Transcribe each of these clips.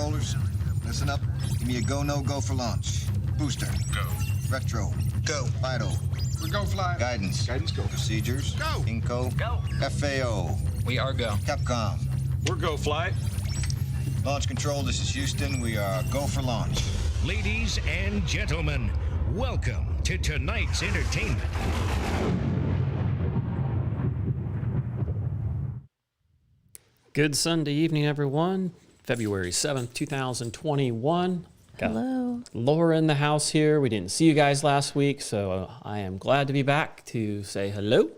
controllers, listen up. Give me a go, no go for launch. Booster. Go. Retro. Go. Vital. We go fly. Guidance. Guidance go. Procedures. Go. Inco. Go. FAO. We are go. Capcom. We're go fly. Launch control, this is Houston. We are go for launch. Ladies and gentlemen, welcome to tonight's entertainment. Good Sunday evening, everyone. February 7th, 2021. Got Hello. Laura in the house here. We didn't see you guys last week, so I am glad to be back to say hello.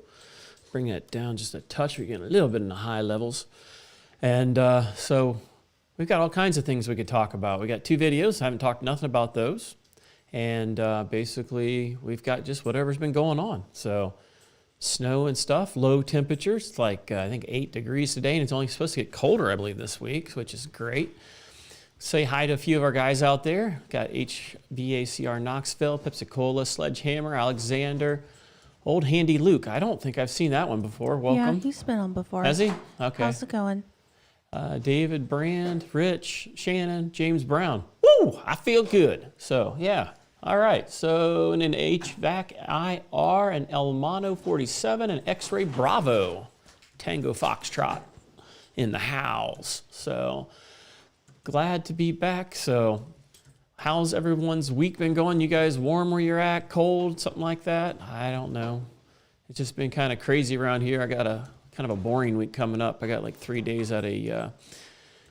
Bring it down just a touch. We're getting a little bit in the high levels. And so we've got all kinds of things we could talk about. We got 2 videos. I haven't talked nothing about those. And basically, we've got just whatever's been going on. So snow and stuff, low temperatures. It's like, I think 8 degrees today, and it's only supposed to get colder, I believe, this week, which is great. Say hi to a few of our guys out there. Got Hvacr Knoxville, Pepsi-Cola, Sledgehammer, Alexander, Old Handy Luke. I don't think I've seen that one before. Welcome. Yeah, he's been on before. Has he? Okay. How's it going? David Brand, Rich, Shannon, James Brown. Woo! I feel good. So, yeah. All right. So, and then HVAC IR and Elmano 47 and X-Ray Bravo. Tango Foxtrot in the house. So, glad to be back. So, how's everyone's week been going? You guys warm where you're at? Cold? Something like that? I don't know. It's just been kind of crazy around here. I got a kind of a boring week coming up. I got like 3 days at a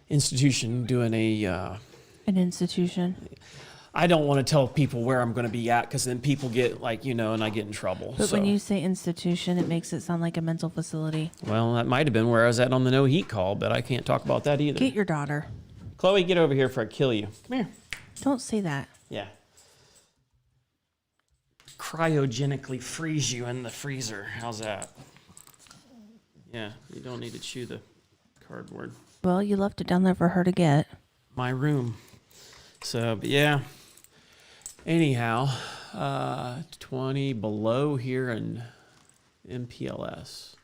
institution doing An institution. I don't want to tell people where I'm going to be at because then people get like, and I get in trouble. But when you say institution, it makes it sound like a mental facility. Well, that might have been where I was at on the no heat call, but I can't talk about that either. Get your daughter. Chloe, get over here before I kill you. Come here. Don't say that. Yeah. Cryogenically freeze you in the freezer. How's that? Yeah, you don't need to chew the cardboard. Well, you left it down there for her to get. My room. So, but yeah. Anyhow, 20 below here in MPLS.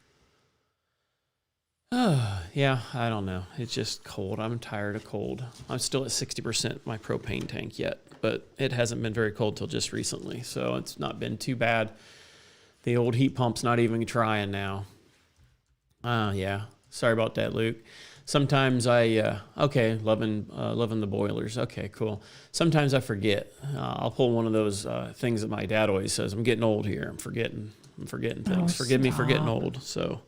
Yeah, I don't know. It's just cold. I'm tired of cold. I'm still at 60% my propane tank yet, but it hasn't been very cold till just recently, so it's not been too bad. The old heat pump's not even trying now. Yeah. Sorry about that, Luke. Sometimes okay, loving the boilers. Okay, cool. Sometimes I forget. I'll pull one of those things that my dad always says. I'm getting old here. I'm forgetting things. Oh, Forgive me for getting old. So,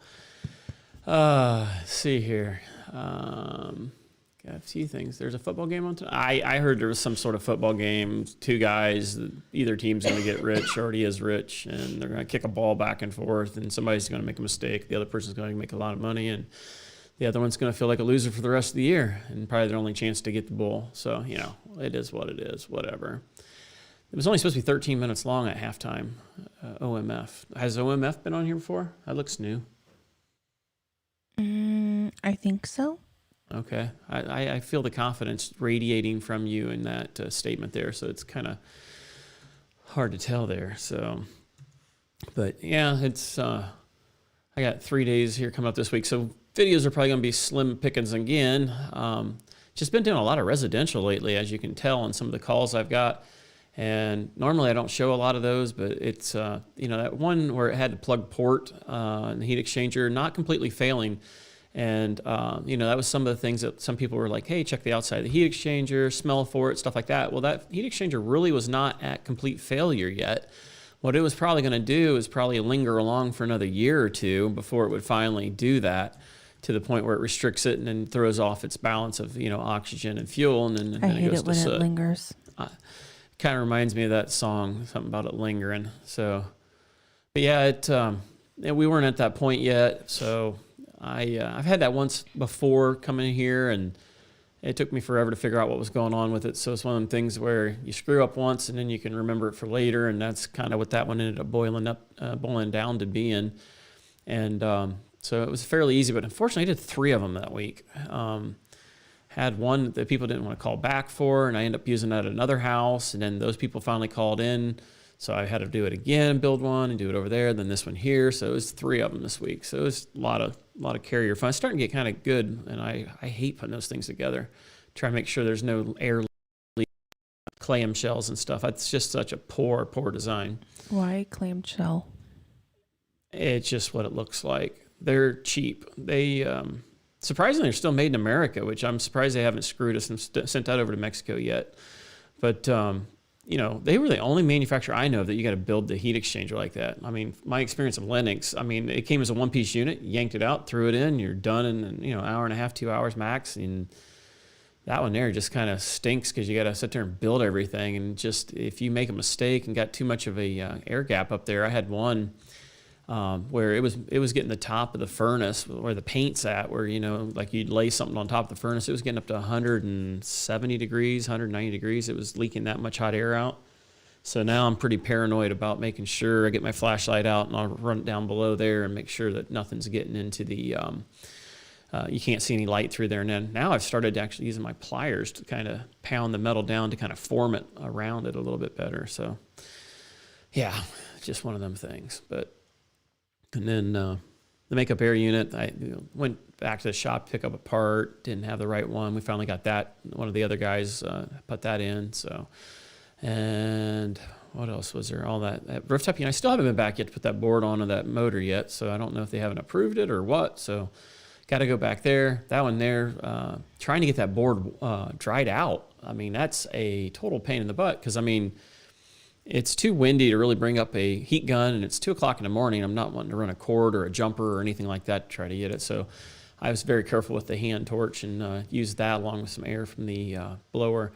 let's see here. Got a few things. There's a football game on tonight. I heard there was some sort of football game. 2 guys, either team's going to get rich, already is rich, and they're going to kick a ball back and forth, and somebody's going to make a mistake. The other person's going to make a lot of money, and the other one's going to feel like a loser for the rest of the year, and probably their only chance to get the ball. So, it is what it is, whatever. It was only supposed to be 13 minutes long at halftime, OMF. Has OMF been on here before? That looks new. I think so. Okay. I feel the confidence radiating from you in that statement there, so it's kind of hard to tell there. So, but yeah, it's I got 3 days here coming up this week, so videos are probably going to be slim pickings again. Just been doing a lot of residential lately, as you can tell on some of the calls I've got. And normally I don't show a lot of those, but it's, that one where it had to plug port and the heat exchanger not completely failing. And, that was some of the things that some people were like, hey, check the outside of the heat exchanger, smell for it, stuff like that. Well, that heat exchanger really was not at complete failure yet. What it was probably going to do is probably linger along for another year or 2 before it would finally do that, to the point where it restricts it and then throws off its balance of, oxygen and fuel. And then I it hate goes it when it lingers. Kind of reminds me of that song, something about it lingering. So, but yeah, we weren't at that point yet. So I've had that once before coming in here, and it took me forever to figure out what was going on with it. So it's one of them things where you screw up once and then you can remember it for later. And that's kind of what that one ended up boiling down to being. And, so it was fairly easy, but unfortunately I did 3 of them that week. Had one that people didn't want to call back for, and I ended up using that at another house, and then those people finally called in, so I had to do it again, build one, and do it over there, then this one here. So it was 3 of them this week. So it was a lot of carrier fun. It's starting to get kind of good, and I hate putting those things together. try to make sure there's no air leak, clamshells and stuff. It's just such a poor design. Why clamshell? It's just what it looks like. They're cheap. They surprisingly are still made in America, which I'm surprised they haven't screwed us and sent that over to Mexico yet. But you know, they were the only manufacturer I know that you got to build the heat exchanger like that. I mean, my experience of Lennox, I mean, it came as a one-piece unit, yanked it out, threw it in, you're done in, you know, an hour and a half, 2 hours max. And that one there just kind of stinks because you got to sit there and build everything. And just if you make a mistake and got too much of a air gap up there, I had one where it was getting the top of the furnace where the paint's at, where, you know, like you'd lay something on top of the furnace, it was getting up to 170 degrees, 190 degrees. It was leaking that much hot air out. So now I'm pretty paranoid about making sure I get my flashlight out and I'll run it down below there and make sure that nothing's getting into the, you can't see any light through there. And then now I've started actually using my pliers to kind of pound the metal down to kind of form it around it a little bit better. So yeah, just one of them things. But and then the makeup air unit, I went back to the shop, pick up a part, didn't have the right one. We finally got that. One of the other guys put that in. So, and what else was there? All that rooftop unit. I still haven't been back yet to put that board onto that motor yet. So I don't know if they haven't approved it or what. So got to go back there. That one there, trying to get that board dried out. I mean, that's a total pain in the butt because, I mean, it's too windy to really bring up a heat gun, and it's 2 o'clock in the morning. I'm not wanting to run a cord or a jumper or anything like that to try to get it. So I was very careful with the hand torch and used that along with some air from the blower.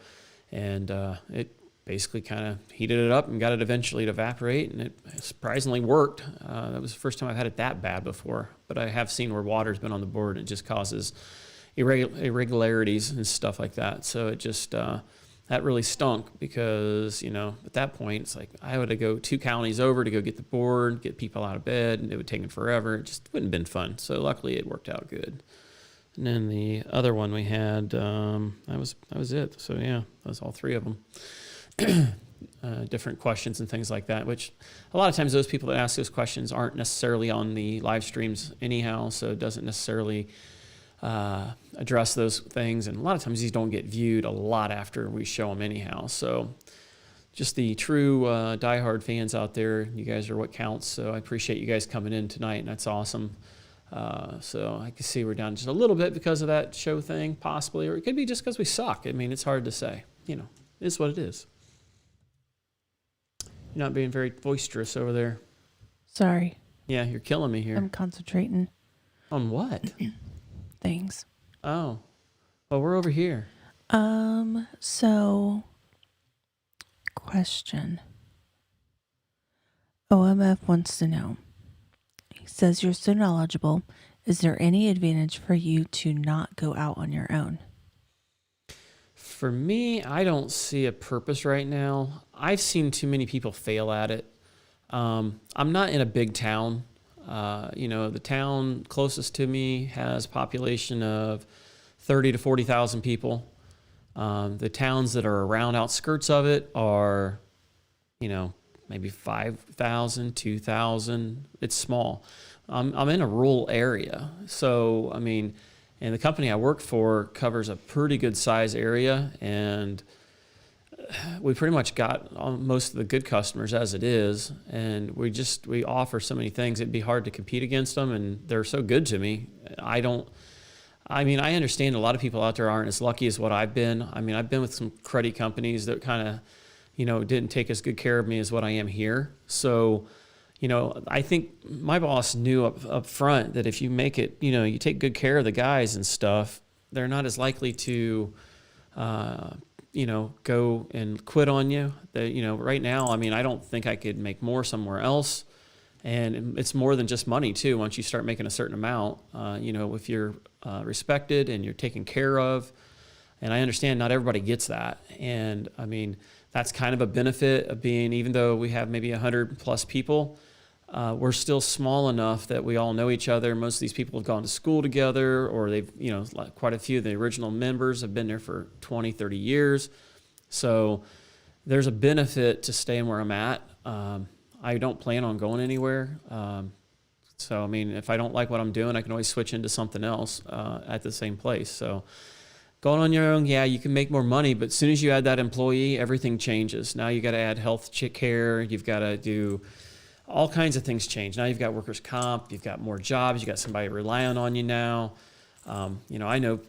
And it basically kind of heated it up and got it eventually to evaporate, and it surprisingly worked. That was the first time I've had it that bad before. But I have seen where water's been on the board and it just causes irregularities and stuff like that. So it just... that really stunk because, you know, at that point, it's like I would go 2 counties over to go get the board, get people out of bed, and it would take forever. It just wouldn't have been fun. So luckily it worked out good. And then the other one we had, that was it. So yeah, that was all 3 of them. Different questions and things like that, which a lot of times those people that ask those questions aren't necessarily on the live streams anyhow, so it doesn't necessarily address those things, and a lot of times these don't get viewed a lot after we show them anyhow. So just the true diehard fans out there, you guys are what counts. So I appreciate you guys coming in tonight, and that's awesome. So I can see we're down just a little bit because of that show thing, possibly, or it could be just because we suck. I mean, it's hard to say. You know, it's what it is. You're not being very boisterous over there. Sorry. Yeah, you're killing me here. I'm concentrating. On what? Things. Oh, well, we're over here. So, question. OMF wants to know. He says, you're so knowledgeable. Is there any advantage for you to not go out on your own? For me, I don't see a purpose right now. I've seen too many people fail at it. I'm not in a big town. You know, the town closest to me has a population of 30 to 40,000 people. The towns that are around outskirts of it are, you know, maybe 5,000, 2,000. It's small. I'm in a rural area. So, I mean, and the company I work for covers a pretty good size area, and we pretty much got most of the good customers as it is, and we offer so many things. It'd be hard to compete against them, and they're so good to me. I understand a lot of people out there aren't as lucky as what I've been. I mean, I've been with some cruddy companies that kind of, you know, didn't take as good care of me as what I am here. So, you know, I think my boss knew up front that if you make it, you know, you take good care of the guys and stuff, they're not as likely to, you know, go and quit on you. You know, right now, I mean, I don't think I could make more somewhere else. And it's more than just money too. Once you start making a certain amount, you know, if you're respected and you're taken care of, and I understand not everybody gets that. And I mean, that's kind of a benefit of being, even though we have maybe 100 plus people, we're still small enough that we all know each other. Most of these people have gone to school together, or they've, you know, like quite a few of the original members have been there for 20, 30 years. So there's a benefit to staying where I'm at. I don't plan on going anywhere. So, I mean, if I don't like what I'm doing, I can always switch into something else at the same place. So going on your own, yeah, you can make more money, but as soon as you add that employee, everything changes. Now you got to add health care. You've got to do all kinds of things change. Now you've got workers' comp. You've got more jobs. You got somebody relying on you now. I know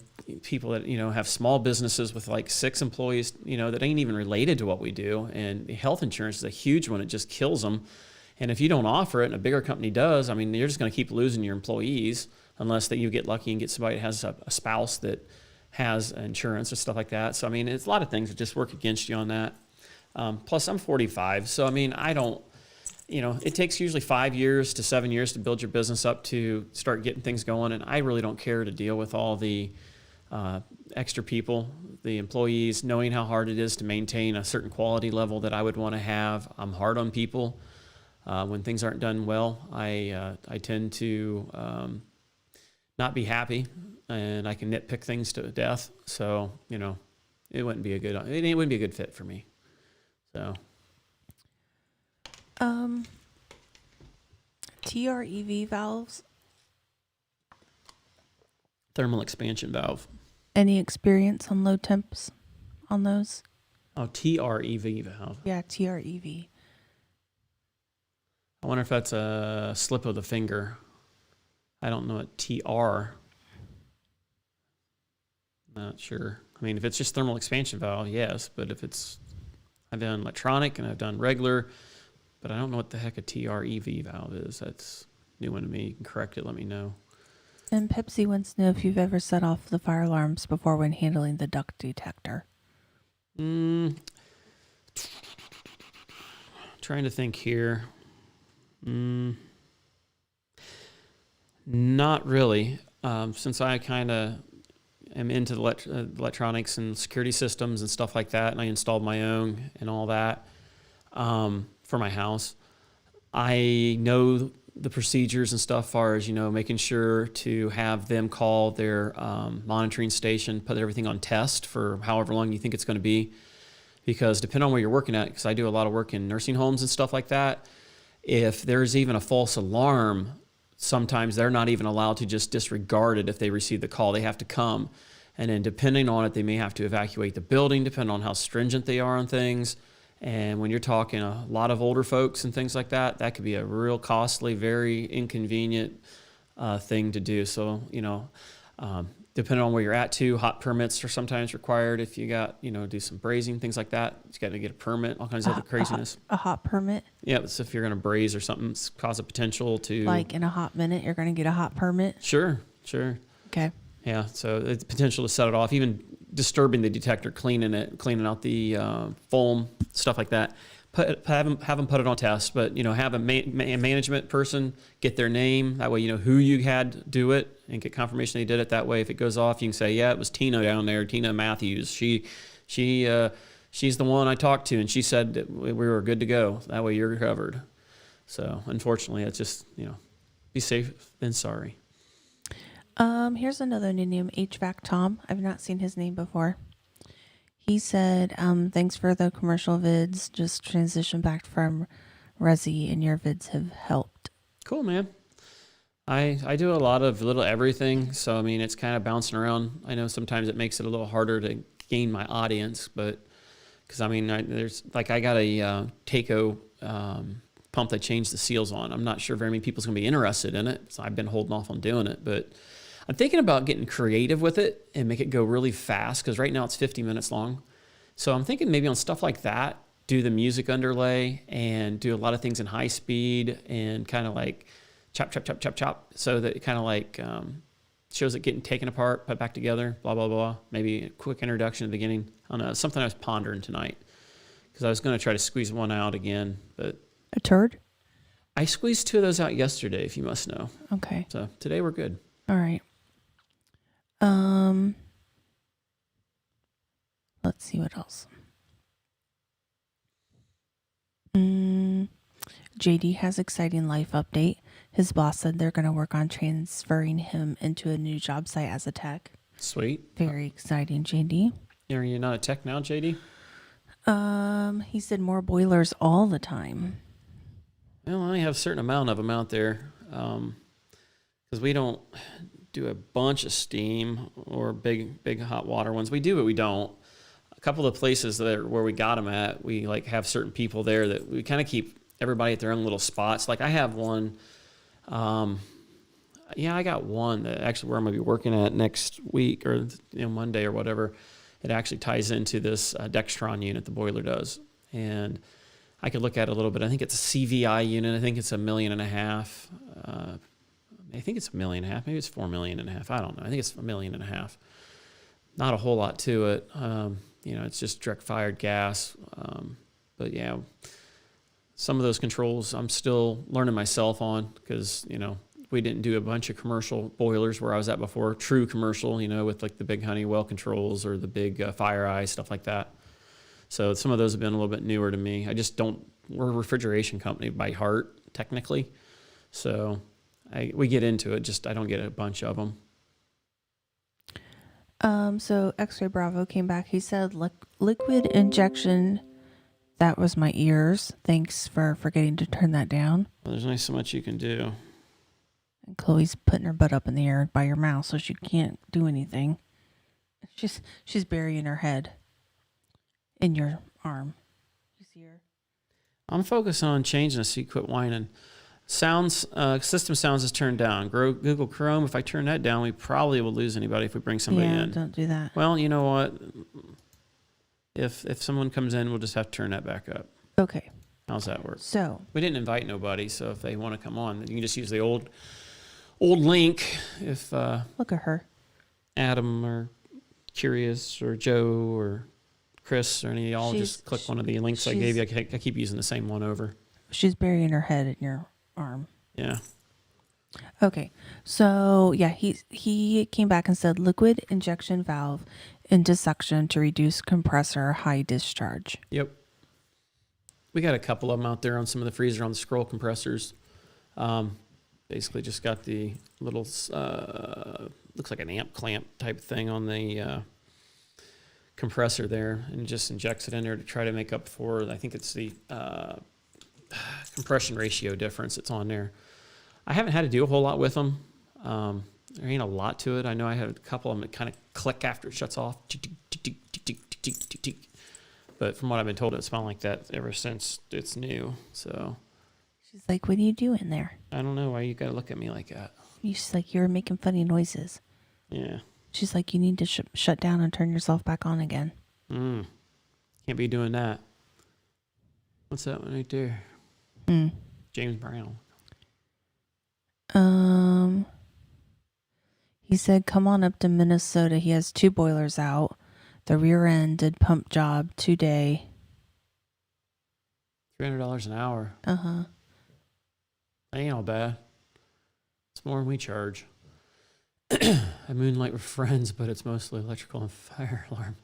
people that, have small businesses with like 6 employees, that ain't even related to what we do. And health insurance is a huge one. It just kills them. And if you don't offer it and a bigger company does, you're just going to keep losing your employees unless that you get lucky and get somebody that has a spouse that has insurance or stuff like that. So, it's a lot of things that just work against you on that. Plus, I'm 45. So, I don't, it takes usually 5 years to 7 years to build your business up to start getting things going. And I really don't care to deal with all the extra people, the employees, knowing how hard it is to maintain a certain quality level that I would want to have. I'm hard on people. When things aren't done well, I tend to not be happy, and I can nitpick things to death. So, it wouldn't be a good fit for me. So, TREV valves. Thermal expansion valve. Any experience on low temps on those? Oh, TREV valve. Yeah, TREV. I wonder if that's a slip of the finger. I don't know what TR. Not sure. If it's just thermal expansion valve, yes. But if I've done electronic and I've done regular, but I don't know what the heck a TREV valve is. That's a new one to me. You can correct it. Let me know. And Pepsi wants to know if you've ever set off the fire alarms before when handling the duct detector. Trying to think here. Not really. Since I kind of am into the electronics and security systems and stuff like that, and I installed my own and all that for my house, I know the procedures and stuff, as far as making sure to have them call their monitoring station, put everything on test for however long you think it's going to be, because depending on where you're working at, because I do a lot of work in nursing homes and stuff like that, if there's even a false alarm, sometimes they're not even allowed to just disregard it if they receive the call. They have to come. And then depending on it, they may have to evacuate the building, depending on how stringent they are on things. And when you're talking a lot of older folks and things like that, that could be a real costly, very inconvenient thing to do. So, depending on where you're at too, hot permits are sometimes required if you got, do some brazing, things like that. You got to get a permit, all kinds of other craziness. A hot permit? Yeah, so if you're going to braze or something, cause a potential to... Like in a hot minute, you're going to get a hot permit? Sure. Okay. Yeah, so the potential to set it off, even disturbing the detector, cleaning out the foam, stuff like that. Have them put it on test, but have a management person get their name. That way you know who you had do it and get confirmation they did it. That way, if it goes off, you can say, yeah, it was Tina down there, Tina Matthews. She's the one I talked to, and she said that we were good to go. That way you're covered. So unfortunately, it's just be safe than sorry. Here's another new name, HVAC Tom. I've not seen his name before. He said, thanks for the commercial vids. Just transition back from Resi, and your vids have helped. Cool, man. I do a lot of little everything. So, it's kind of bouncing around. I know sometimes it makes it a little harder to gain my audience, but because, I got a Taco pump that changed the seals on. I'm not sure very many people's going to be interested in it. So I've been holding off on doing it, but I'm thinking about getting creative with it and make it go really fast, because right now it's 50 minutes long. So I'm thinking maybe on stuff like that, do the music underlay and do a lot of things in high speed and kind of like chop, chop, chop, chop, chop. So that it kind of like shows it getting taken apart, put back together, blah, blah, blah. Maybe a quick introduction at the beginning. I don't know, something I was pondering tonight, because I was going to try to squeeze one out again, but... A turd? I squeezed 2 of those out yesterday, if you must know. Okay. So today we're good. All right. Let's see what else. JD has exciting life update. His boss said they're going to work on transferring him into a new job site as a tech. Sweet. Very exciting, JD. Are you not a tech now, JD? He said more boilers all the time. Well, I only have a certain amount of them out there, because we don't do a bunch of steam or big hot water ones. We do, but we don't. A couple of the places where we got them at, we like have certain people there that we kind of keep everybody at their own little spots. Like I have one, I got one that actually where I'm gonna be working at next week or Monday or whatever. It actually ties into this Dextron unit the boiler does, and I could look at it a little bit. I think it's a CVI unit. I think it's $1.5 million. I think it's $1.5 million. Maybe it's $4.5 million. I don't know. I think it's $1.5 million. Not a whole lot to it. It's just direct fired gas. But yeah, some of those controls I'm still learning myself on because, we didn't do a bunch of commercial boilers where I was at before, true commercial, with like the big Honeywell controls or the big Fire Eye, stuff like that. So some of those have been a little bit newer to me. We're a refrigeration company by heart, technically. So we get into it, just I don't get a bunch of them. So X-Ray Bravo came back. He said liquid injection. That was my ears. Thanks for forgetting to turn that down. Well, there's only so much you can do. And Chloe's putting her butt up in the air by your mouth, so she can't do anything. She's burying her head in your arm. You see her? I'm focused on changing this, so you quit whining. Sounds, system sounds is turned down. Google Chrome, if I turn that down, we probably will lose anybody if we bring somebody in. Don't do that. Well, you know what? If someone comes in, we'll just have to turn that back up. Okay. How's that work? So we didn't invite nobody, so if they want to come on, you can just use the old link. If look at her, Adam or Curious or Joe or Chris or any of y'all, just click one of the links I gave you. I keep using the same one over. She's burying her head in your arm. Yeah. Okay. So yeah, he came back and said liquid injection valve into suction to reduce compressor high discharge. Yep. We got a couple of them out there on some of the freezer on the scroll compressors. Basically just got the little, looks like an amp clamp type thing on the compressor there, and just injects it in there to try to make up for, I think it's the compression ratio difference that's on there. I haven't had to do a whole lot with them. There ain't a lot to it. I know I had a couple of them that kind of click after it shuts off. But from what I've been told, it's been like that ever since it's new. So she's like, what are you doing there? I don't know why you got to look at me like that. She's like, you're making funny noises. Yeah. She's like, you need to shut down and turn yourself back on again. Can't be doing that. What's that one right there? James Brown. He said, come on up to Minnesota. He has 2 boilers out. The rear end did pump job 2-day. $300 an hour. Uh-huh. That ain't all bad. It's more than we charge. I moonlight with friends, but it's mostly electrical and fire alarm.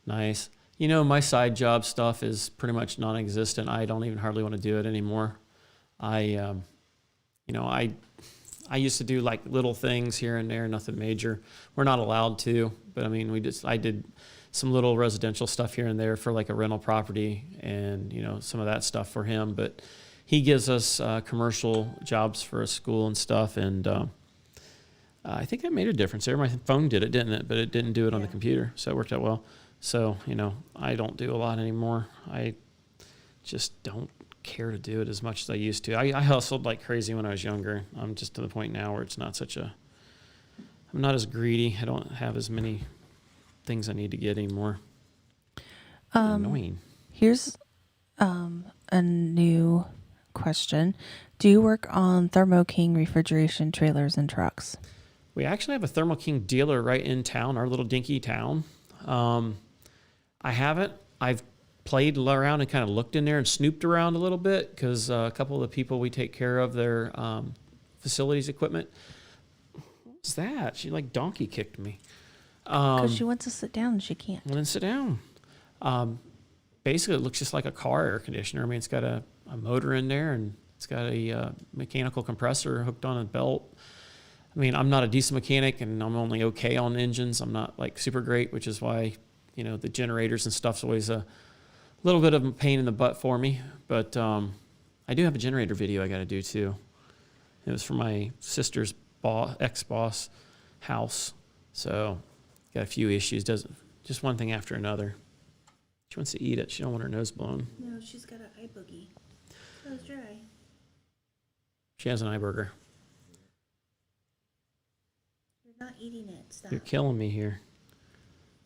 Nice. My side job stuff is pretty much non-existent. I don't even hardly want to do it anymore. I used to do like little things here and there, nothing major. We're not allowed to, but I mean, I did some little residential stuff here and there for like a rental property and, some of that stuff for him. But he gives us commercial jobs for a school and stuff. And I think that made a difference there. My phone did it, didn't it? But it didn't do it on the computer. So it worked out well. So, I don't do a lot anymore. I just don't care to do it as much as I used to. I hustled like crazy when I was younger. I'm just to the point now where it's not I'm not as greedy. I don't have as many things I need to get anymore. Annoying. Here's a new question. Do you work on Thermo King refrigeration trailers and trucks? We actually have a Thermo King dealer right in town, our little dinky town. I haven't. I've played around and kind of looked in there and snooped around a little bit because a couple of the people we take care of their facilities equipment. What's that? She like donkey kicked me. Because she wants to sit down and she can't. Well, then sit down. Basically, it looks just like a car air conditioner. I mean, it's got a motor in there and it's got a mechanical compressor hooked on a belt. I mean, I'm not a diesel mechanic and I'm only okay on engines. I'm not like super great, which is why, the generators and stuff's always a little bit of a pain in the butt for me. But I do have a generator video I got to do too. It was for my sister's ex-boss house. So got a few issues. Doesn't just one thing after another. She wants to eat it. She don't want her nose blown. No, she's got an eye boogie. So it's dry. She has an eye burger. You're not eating it. Stop. You're killing me here.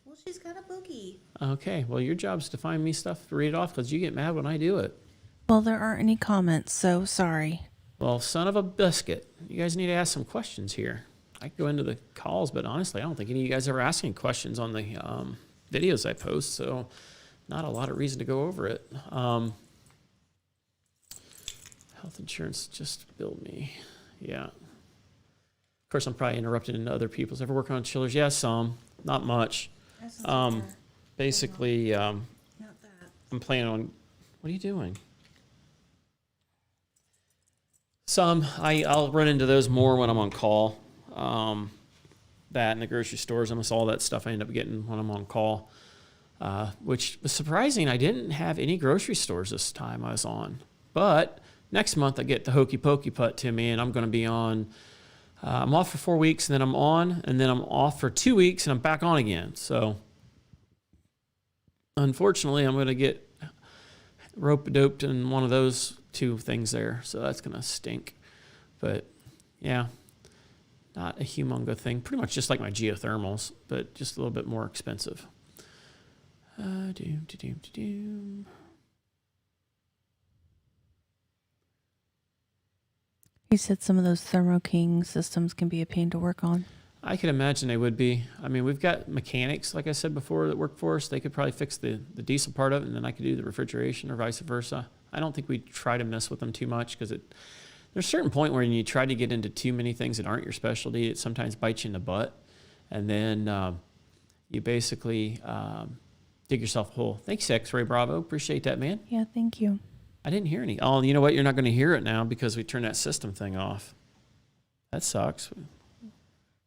Well, she's got a boogie. Okay, well, your job's to find me stuff to read it off because you get mad when I do it. Well, there aren't any comments, so sorry. Well, son of a biscuit. You guys need to ask some questions here. I could go into the calls, but honestly, I don't think any of you guys ever ask any questions on the videos I post, so not a lot of reason to go over it. Health insurance just billed me. Yeah. Of course, I'm probably interrupting into other people's. Ever working on chillers? Yeah, some. Not much. Basically, Not that. I'm planning on... What are you doing? Some. I'll run into those more when I'm on call. That and the grocery stores, almost all that stuff I end up getting when I'm on call. Which was surprising. I didn't have any grocery stores this time I was on. But next month I get the hokey pokey put to me, and I'm going to be on... I'm off for 4 weeks, and then I'm on, and then I'm off for 2 weeks, and I'm back on again. So, unfortunately, I'm going to get rope-a-doped in one of those two things there. So that's going to stink. But, yeah, not a humongo thing. Pretty much just like my geothermals, but just a little bit more expensive. He said some of those Thermo King systems can be a pain to work on. I could imagine they would be. I mean, we've got mechanics, like I said before, that work for us. They could probably fix the diesel part of it, and then I could do the refrigeration or vice versa. I don't think we try to mess with them too much because there's a certain point where you try to get into too many things that aren't your specialty, it sometimes bites you in the butt. And then you basically dig yourself a hole. Thanks, X-Ray Bravo. Appreciate that, man. Yeah, thank you. I didn't hear any. Oh, you know what? You're not going to hear it now because we turned that system thing off. That sucks.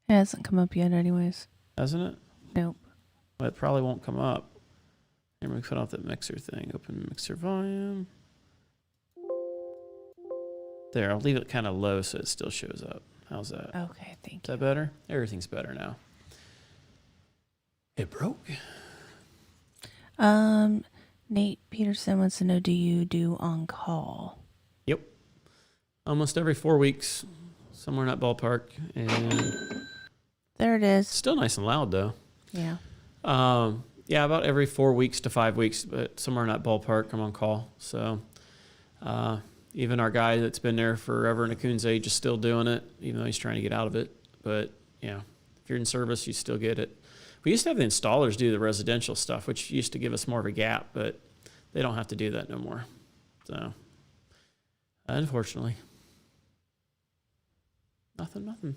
It hasn't come up yet anyways. Hasn't it? Nope. Well, it probably won't come up. And we cut off that mixer thing. Open mixer volume. There, I'll leave it kind of low so it still shows up. How's that? Okay, thank Is that better? Everything's better now. It broke. Nate Peterson wants to know, do you do on-call? Yep. Almost every 4 weeks, somewhere in that ballpark. And There it is. still nice and loud, though. Yeah. Yeah, about every 4 weeks to 5 weeks, but somewhere in that ballpark, I'm on call. So even our guy that's been there forever in a coon's age is still doing it, even though he's trying to get out of it. But, yeah, if you're in service, you still get it. We used to have the installers do the residential stuff, which used to give us more of a gap, but they don't have to do that no more. So, unfortunately. Nothing.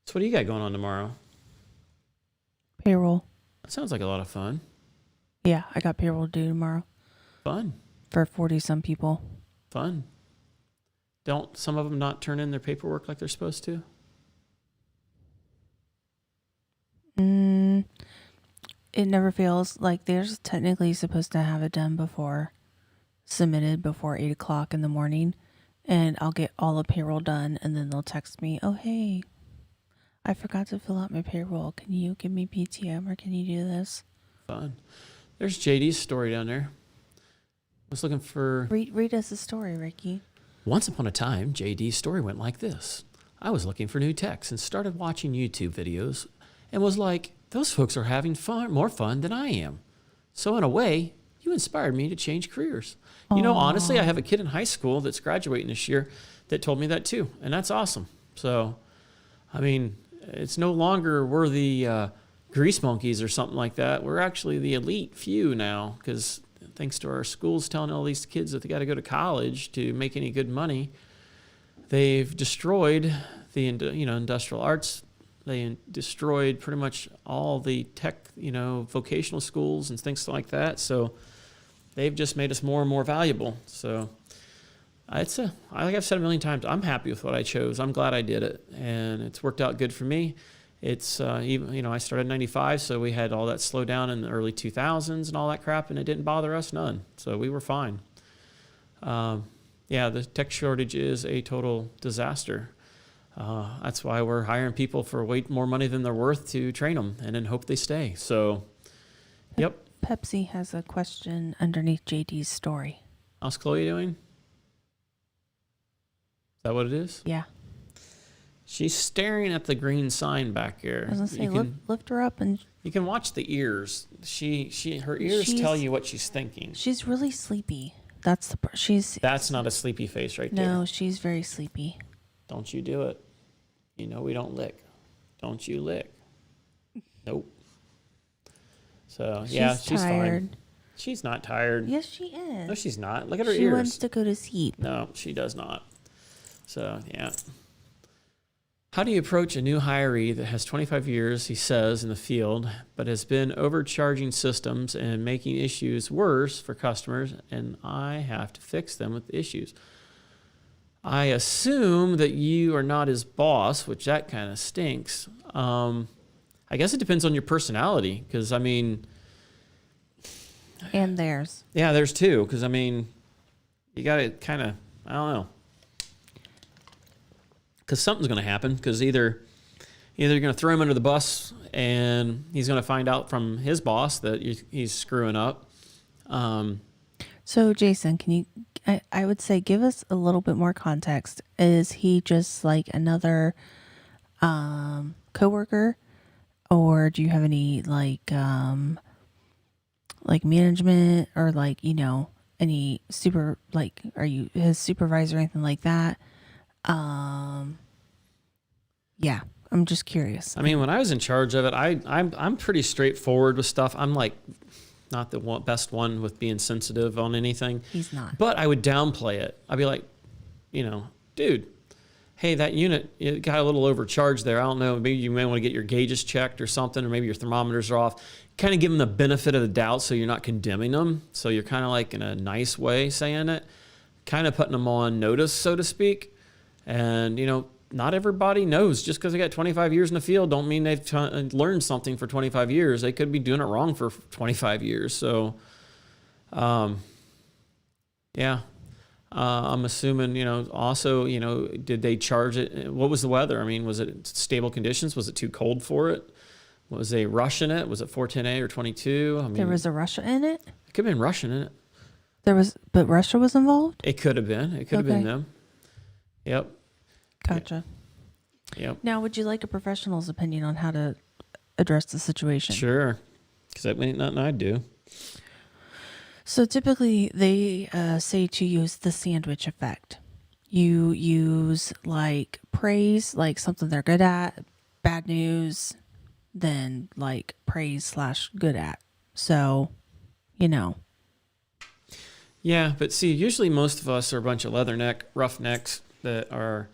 So what do you got going on tomorrow? Payroll. That sounds like a lot of fun. Yeah, I got payroll due tomorrow Fun. for 40-some people. Fun. Don't some of them not turn in their paperwork like they're supposed to? It never fails. Like, they're technically supposed to have it done submitted before 8 o'clock in the morning. And I'll get all the payroll done, and then they'll text me, oh, hey, I forgot to fill out my payroll. Can you give me PTM, or can you do this? Fun. There's JD's story down there. I was looking for... Read us a story, Ricky. Once upon a time, JD's story went like this. I was looking for new techs and started watching YouTube videos and was like, those folks are having more fun than I am. So in a way, you inspired me to change careers. Aww. You know, honestly, I have a kid in high school that's graduating this year that told me that too. And that's awesome. So, I mean, it's no longer we're the grease monkeys or something like that. We're actually the elite few now because thanks to our schools telling all these kids that they got to go to college to make any good money, they've destroyed the industrial arts. They destroyed pretty much all the tech, vocational schools and things like that. So they've just made us more and more valuable. So like I've said a million times, I'm happy with what I chose. I'm glad I did it, and it's worked out good for me. It's even I started in '95, so we had all that slow down in the early 2000s and all that crap, and it didn't bother us none. So we were fine. The tech shortage is a total disaster. That's why we're hiring people for way more money than they're worth to train them and then hope they stay. So, yep. Pepsi has a question underneath JD's story. How's Chloe doing? Is that what it is? Yeah. She's staring at the green sign back here. I was going to say, lift her up and... You can watch the ears. Her ears tell you what she's thinking. She's really sleepy. That's not a sleepy face right there. No, she's very sleepy. Don't you do it. You know we don't lick. Don't you lick. Nope. So, she's tired. Fine. She's not tired. Yes, she is. No, she's not. Look at her ears. She wants to go to sleep. No, she does not. So, yeah. How do you approach a new hiree that has 25 years, he says, in the field, but has been overcharging systems and making issues worse for customers, and I have to fix them with issues? I assume that you are not his boss, which that kind of stinks. I guess it depends on your personality, because, I mean... And theirs. Yeah, there's two, because, I mean, you got to kind of, I don't know. Because something's going to happen, because either you're going to throw him under the bus and he's going to find out from his boss that he's screwing up. So, Jason, can you, I would say, give us a little bit more context. Is he just like another coworker, or do you have any like management, or like, you know, any are you his supervisor or anything like that? Yeah, I'm just curious. I mean, when I was in charge of it, I'm pretty straightforward with stuff. I'm like not the best one with being sensitive on anything. He's not. But I would downplay it. I'd be like, you know, dude, hey, that unit, it got a little overcharged there. I don't know. Maybe you may want to get your gauges checked or something, or maybe your thermometers are off. Kind of give them the benefit of the doubt so you're not condemning them. So you're kind of like in a nice way saying it, kind of putting them on notice, so to speak. And, you know, not everybody knows. Just because they got 25 years in the field don't mean they've learned something for 25 years. They could be doing it wrong for 25 years. So, yeah. I'm assuming, you know, also, you know, did they charge it? What was the weather? I mean, was it stable conditions? Was it too cold for it? Was they rushing it? Was it 410A or 22? I mean, there was a Russia in it? It could have been Russian in it. But Russia was involved? It could have been. It could have been them. Yep. Gotcha. Yep. Now, would you like a professional's opinion on how to address the situation? Sure. Because that ain't nothing I'd do. So typically they say to use the sandwich effect. You use like praise, like something they're good at, bad news, then like praise / good at. So, you know. Yeah, but see, usually most of us are a bunch of roughnecks that are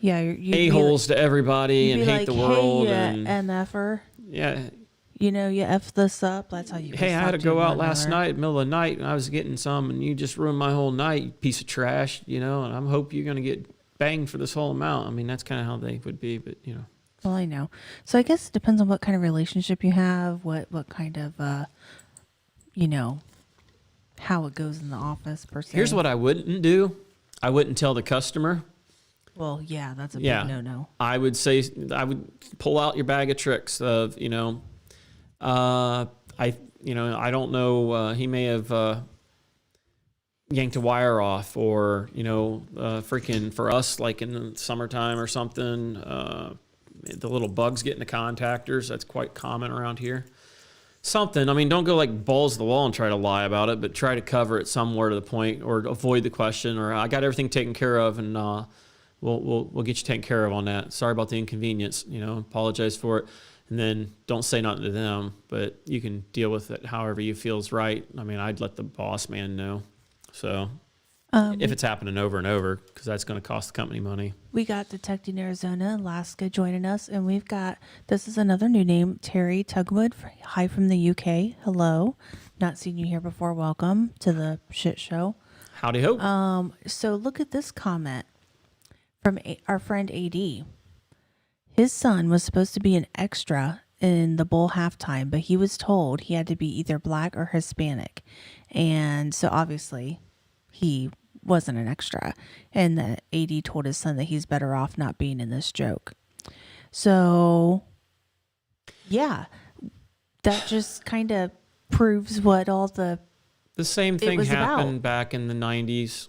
a-holes to everybody and hate the world. Hey, and MFer. Yeah. You know, you F this up. That's how you. Hey, I had to go out last night, middle of the night, and I was getting some, and you just ruined my whole night, you piece of trash, you know, and I hope you're going to get banged for this whole amount. I mean, that's kind of how they would be, but, you know. Well, I know. So I guess it depends on what kind of relationship you have, what kind of, you know, how it goes in the office, per se. Here's what I wouldn't do. I wouldn't tell the customer. Well, yeah, that's a big no-no. I would say, I would pull out your bag of tricks of, you know, I don't know, he may have yanked a wire off, or, you know, freaking for us, like in the summertime or something, the little bugs get in the contactors. That's quite common around here. Something, I mean, don't go like balls to the wall and try to lie about it, but try to cover it somewhere to the point, or avoid the question, or I got everything taken care of, and we'll get you taken care of on that. Sorry about the inconvenience, you know, apologize for it. And then don't say nothing to them, but you can deal with it however you feel is right. I mean, I'd let the boss man know. So if it's happening over and over, because that's going to cost the company money. We got Detecting Arizona, Alaska joining us, and we've got, this is another new name, Terry Tugwood. Hi from the UK. Hello. Not seen you here before. Welcome to the shit show. Howdy ho. So look at this comment from our friend AD. His son was supposed to be an extra in the Bull halftime, but he was told he had to be either black or Hispanic. And so obviously he wasn't an extra, and the AD told his son that he's better off not being in this joke. So, yeah, that just kind of proves what all the same thing was happened about. back in the 90s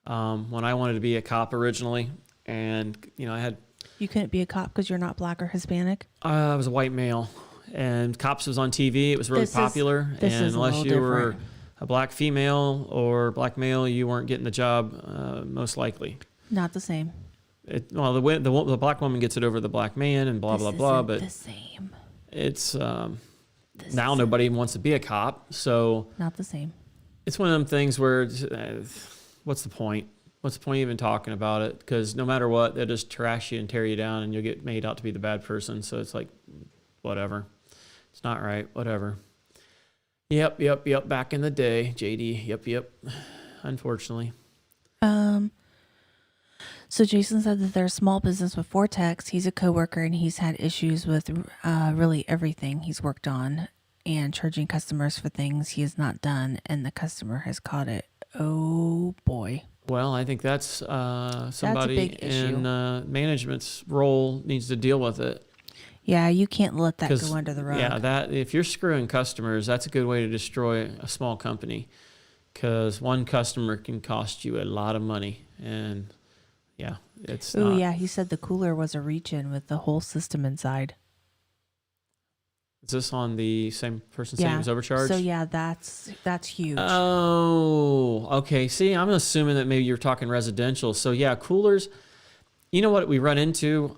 when I wanted to be a cop originally. And, I had You couldn't be a cop because you're not black or Hispanic. I was a white male, and Cops was on TV. It was really popular. This and is a unless little you were different. a black female or black male, you weren't getting the job, most likely. Not the same. The black woman gets it over the black man and blah, This blah, blah. isn't But the same. it's now isn't- nobody even wants to be a cop. So Not the same. it's one of them things where what's the point? What's the point of even talking about it? Because no matter what, they'll just trash you and tear you down, and you'll get made out to be the bad person. So it's like, whatever. It's not right. Whatever. Yep. Back in the day, JD. Yep. Unfortunately. So Jason said that they're a small business with 4 techs. He's a coworker, and he's had issues with really everything he's worked on and charging customers for things he has not done, and the customer has caught it. Oh, boy. Well, I think that's somebody big issue. in management's role needs to deal with it. Yeah, you can't let that go under the rug. Yeah, that if you're screwing customers, that's a good way to destroy a small company, because one customer can cost you a lot of money, and yeah, it's. Oh, yeah, he said the cooler was a reach-in with the whole system inside. Is this on the same person saying it was overcharged? So yeah, that's huge. Oh, okay. See, I'm assuming that maybe you're talking residential. So yeah, coolers. You know what we run into,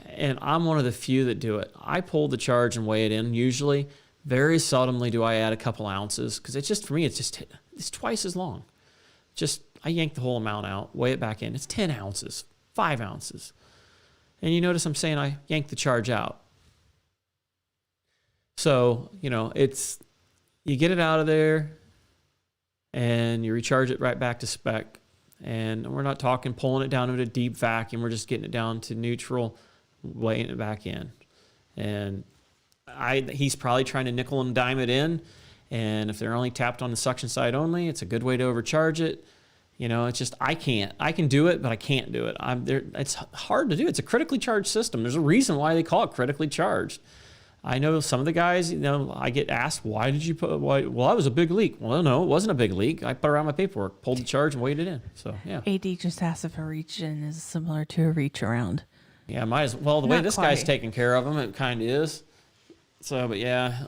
and I'm one of the few that do it. I pull the charge and weigh it in. Usually, very seldomly do I add a couple ounces, because it's just, for me, it's twice as long. Just I yank the whole amount out, weigh it back in. It's 10 ounces, 5 ounces, and you notice I'm saying I yank the charge out. So, it's, you get it out of there and you recharge it right back to spec. And we're not talking pulling it down into a deep vacuum. We're just getting it down to neutral, weighing it back in. And he's probably trying to nickel and dime it in. And if they're only tapped on the suction side only, it's a good way to overcharge it. It's just, I can do it, but I can't do it. It's hard to do. It's a critically charged system. There's a reason why they call it critically charged. I know some of the guys, I get asked, why did you put, well, that was a big leak. Well, no, it wasn't a big leak. I put around my paperwork, pulled the charge, and weighed it in. So, yeah. AD just asked if a reach-in is similar to a reach-around. Yeah, might as well. The way Not this quite. guy's taking care of them, it kind of is. So, but yeah,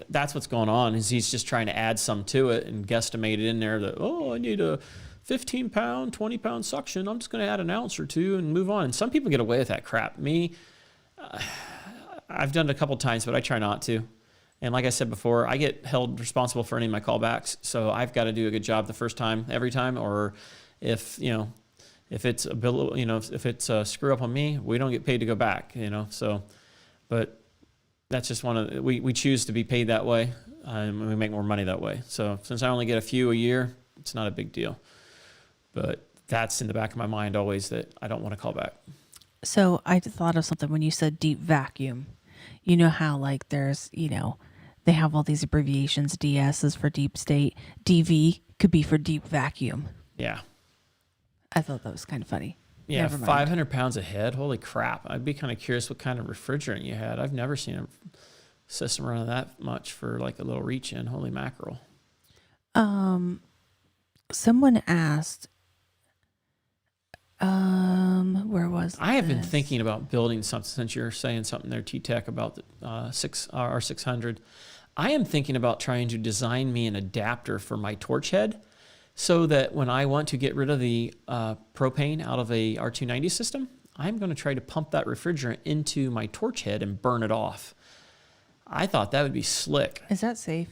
that's what's going on, is he's just trying to add some to it and guesstimate it in there that, I need a 15-pound, 20-pound suction. I'm just going to add an ounce or two and move on. And some people get away with that crap. Me, I've done it a couple times, but I try not to. And like I said before, I get held responsible for any of my callbacks. So I've got to do a good job the first time, every time. Or if it's a bill, if it's a screw up on me, we don't get paid to go back, So, but that's just we choose to be paid that way, and we make more money that way. So since I only get a few a year, it's not a big deal. But that's in the back of my mind always, that I don't want to call back. So I thought of something when you said deep vacuum. You know how there's, they have all these abbreviations. DS is for deep state. DV could be for deep vacuum. Yeah. I thought that was kind of funny. Yeah, Never mind. 500 pounds a head. Holy crap. I'd be kind of curious what kind of refrigerant you had. I've never seen a system running that much for like a little reach in. Holy mackerel. Someone asked, where was I have been this? thinking about building something, since you're saying something there, T-Tech, about the R600. I am thinking about trying to design me an adapter for my torch head, so that when I want to get rid of the propane out of a R290 system, I'm going to try to pump that refrigerant into my torch head and burn it off. I thought that would be slick. Is that safe?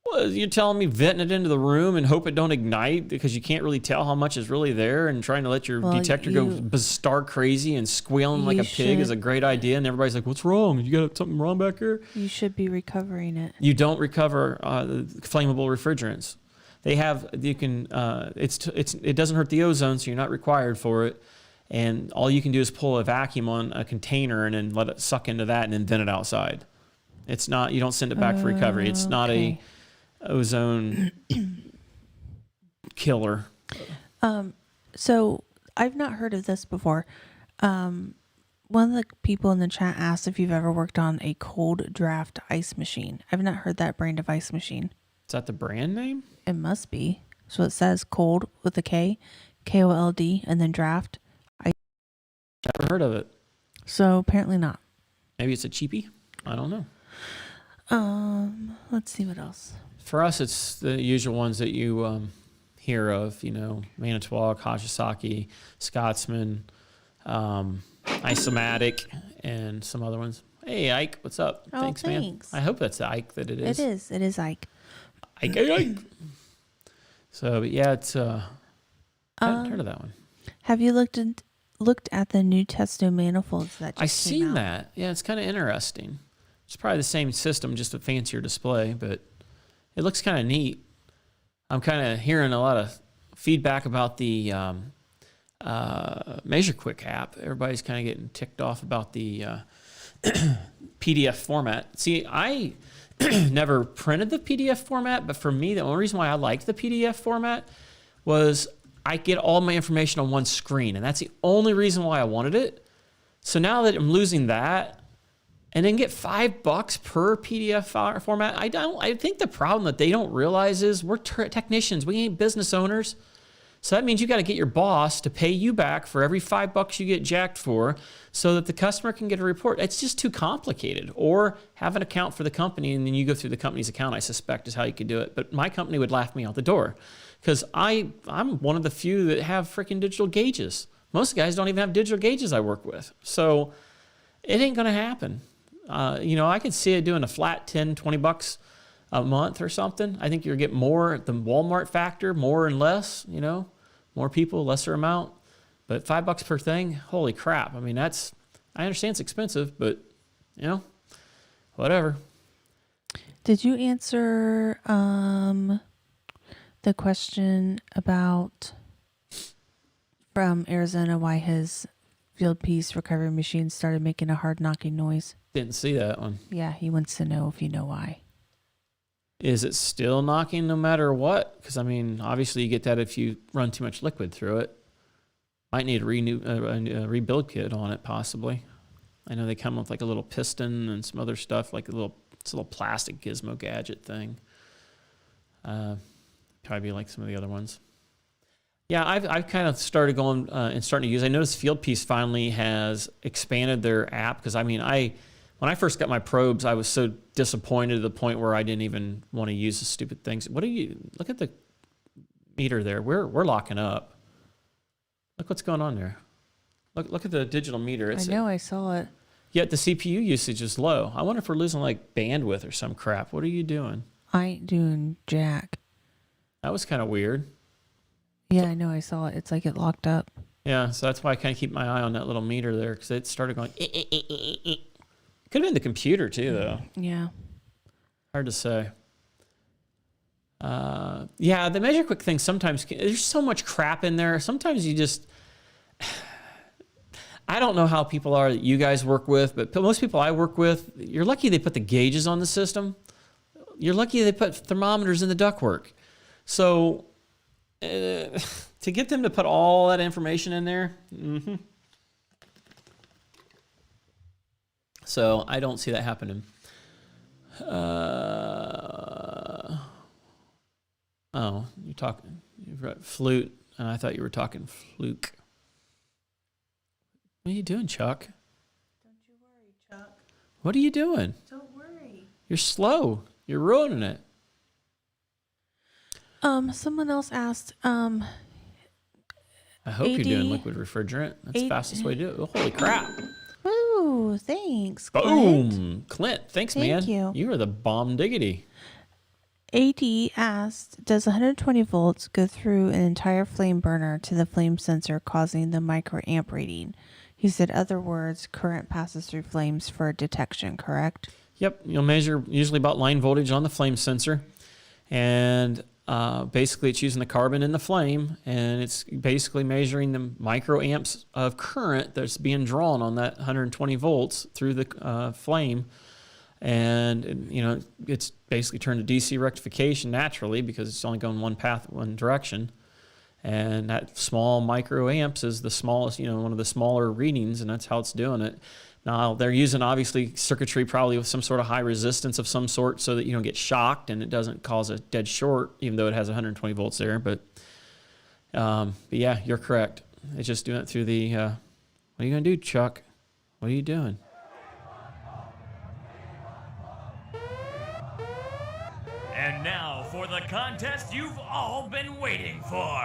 Well, you're telling me venting it into the room and hope it don't ignite, because you can't really tell how much is really there, and trying to let your detector go stark crazy and squealing like a pig is a great idea. And everybody's like, what's wrong? You got something wrong back here? You should be recovering it. You don't recover flammable refrigerants. They have, you can, it doesn't hurt the ozone, so you're not required for it. And all you can do is pull a vacuum on a container and then let it suck into that and then vent it outside. It's not, you don't send it back for recovery. It's not a ozone killer. So I've not heard of this before. One of the people in the chat asked if you've ever worked on a cold draft ice machine. I've not heard that brand of ice machine. Is that the brand name? It must be. So it says cold with a K, KOLD, and then draft. Never heard of it. So apparently not. Maybe it's a cheapie. I don't know. Let's see what else. For us, it's the usual ones that you hear of. You know, Manitowoc, Hashisaki, Scotsman, Isomatic, and some other ones. Hey, Ike, what's up? Oh, thanks, man. I hope that's the Ike that it is. It is. It is Ike. Ike. So, but yeah, it's I haven't heard of that one. Have you looked at the new Testo manifolds that just I came seen out? that. Yeah, it's kind of interesting. It's probably the same system, just a fancier display, but it looks kind of neat. I'm kind of hearing a lot of feedback about the MeasureQuick app. Everybody's kind of getting ticked off about the PDF format. See, I never printed the PDF format, but for me, the only reason why I liked the PDF format was I get all my information on one screen, and that's the only reason why I wanted it. So now that I'm losing that, and then get $5 per PDF format, I think the problem that they don't realize is we're technicians, we ain't business owners. So that means you got to get your boss to pay you back for every $5 you get jacked for, so that the customer can get a report. It's just too complicated. Or have an account for the company, and then you go through the company's account, I suspect is how you could do it. But my company would laugh me out the door, because I'm one of the few that have freaking digital gauges. Most guys don't even have digital gauges I work with. So it ain't going to happen. I could see it doing a flat $10, $20 a month or something. I think you'll get more at the Walmart factor, more and less, more people, lesser amount. But $5 per thing, holy crap. I mean, I understand it's expensive, but, whatever. Did you answer the question from Arizona why his field piece recovery machine started making a hard knocking noise? Didn't see that one. Yeah, he wants to know if you know why. Is it still knocking no matter what? Because, obviously you get that if you run too much liquid through it. Might need a rebuild kit on it, possibly. I know they come with like a little piston and some other stuff, like it's a little plastic gizmo gadget thing. Probably be like some of the other ones. Yeah, I've kind of started going and starting to use. I noticed Fieldpiece finally has expanded their app, because when I first got my probes, I was so disappointed to the point where I didn't even want to use the stupid things. Look at the meter there. We're locking up. Look what's going on there. Look at the digital meter. I know, I saw it. Yet the CPU usage is low. I wonder if we're losing like bandwidth or some crap. What are you doing? I ain't doing jack. That was kind of weird. Yeah, I know, I saw it. It's like it locked up. Yeah, so that's why I kind of keep my eye on that little meter there, because it started going. Could have been the computer too, though. Yeah. Hard to say. Yeah, the MeasureQuick thing sometimes, there's so much crap in there. Sometimes you just, I don't know how people are that you guys work with, but most people I work with, you're lucky they put the gauges on the system. You're lucky they put thermometers in the ductwork. So to get them to put all that information in there, So I don't see that happening. You've got flute, and I thought you were talking fluke. What are you doing, Chuck? Don't you worry, Chuck. What are you doing? Don't worry. You're slow. You're ruining it. Someone else asked, I hope you're doing liquid refrigerant. That's the fastest way to do it. Oh, holy crap. Ooh, thanks, Clint. Boom. Clint, thanks, man. Thank you. You are the bomb diggity. AD asked, does 120 volts go through an entire flame burner to the flame sensor, causing the microamp reading? He said, other words, current passes through flames for detection, correct? Yep. You'll measure usually about line voltage on the flame sensor. And basically it's using the carbon in the flame, and it's basically measuring the microamps of current that's being drawn on that 120 volts through the flame. And, it's basically turned to DC rectification naturally, because it's only going one path, one direction. And that small microamps is the smallest, one of the smaller readings, and that's how it's doing it. Now, they're using, obviously, circuitry probably with some sort of high resistance of some sort so that you don't get shocked and it doesn't cause a dead short, even though it has 120 volts there. But yeah, you're correct. It's just doing it through the, what are you going to do, Chuck? What are you doing? And now for the contest you've all been waiting for.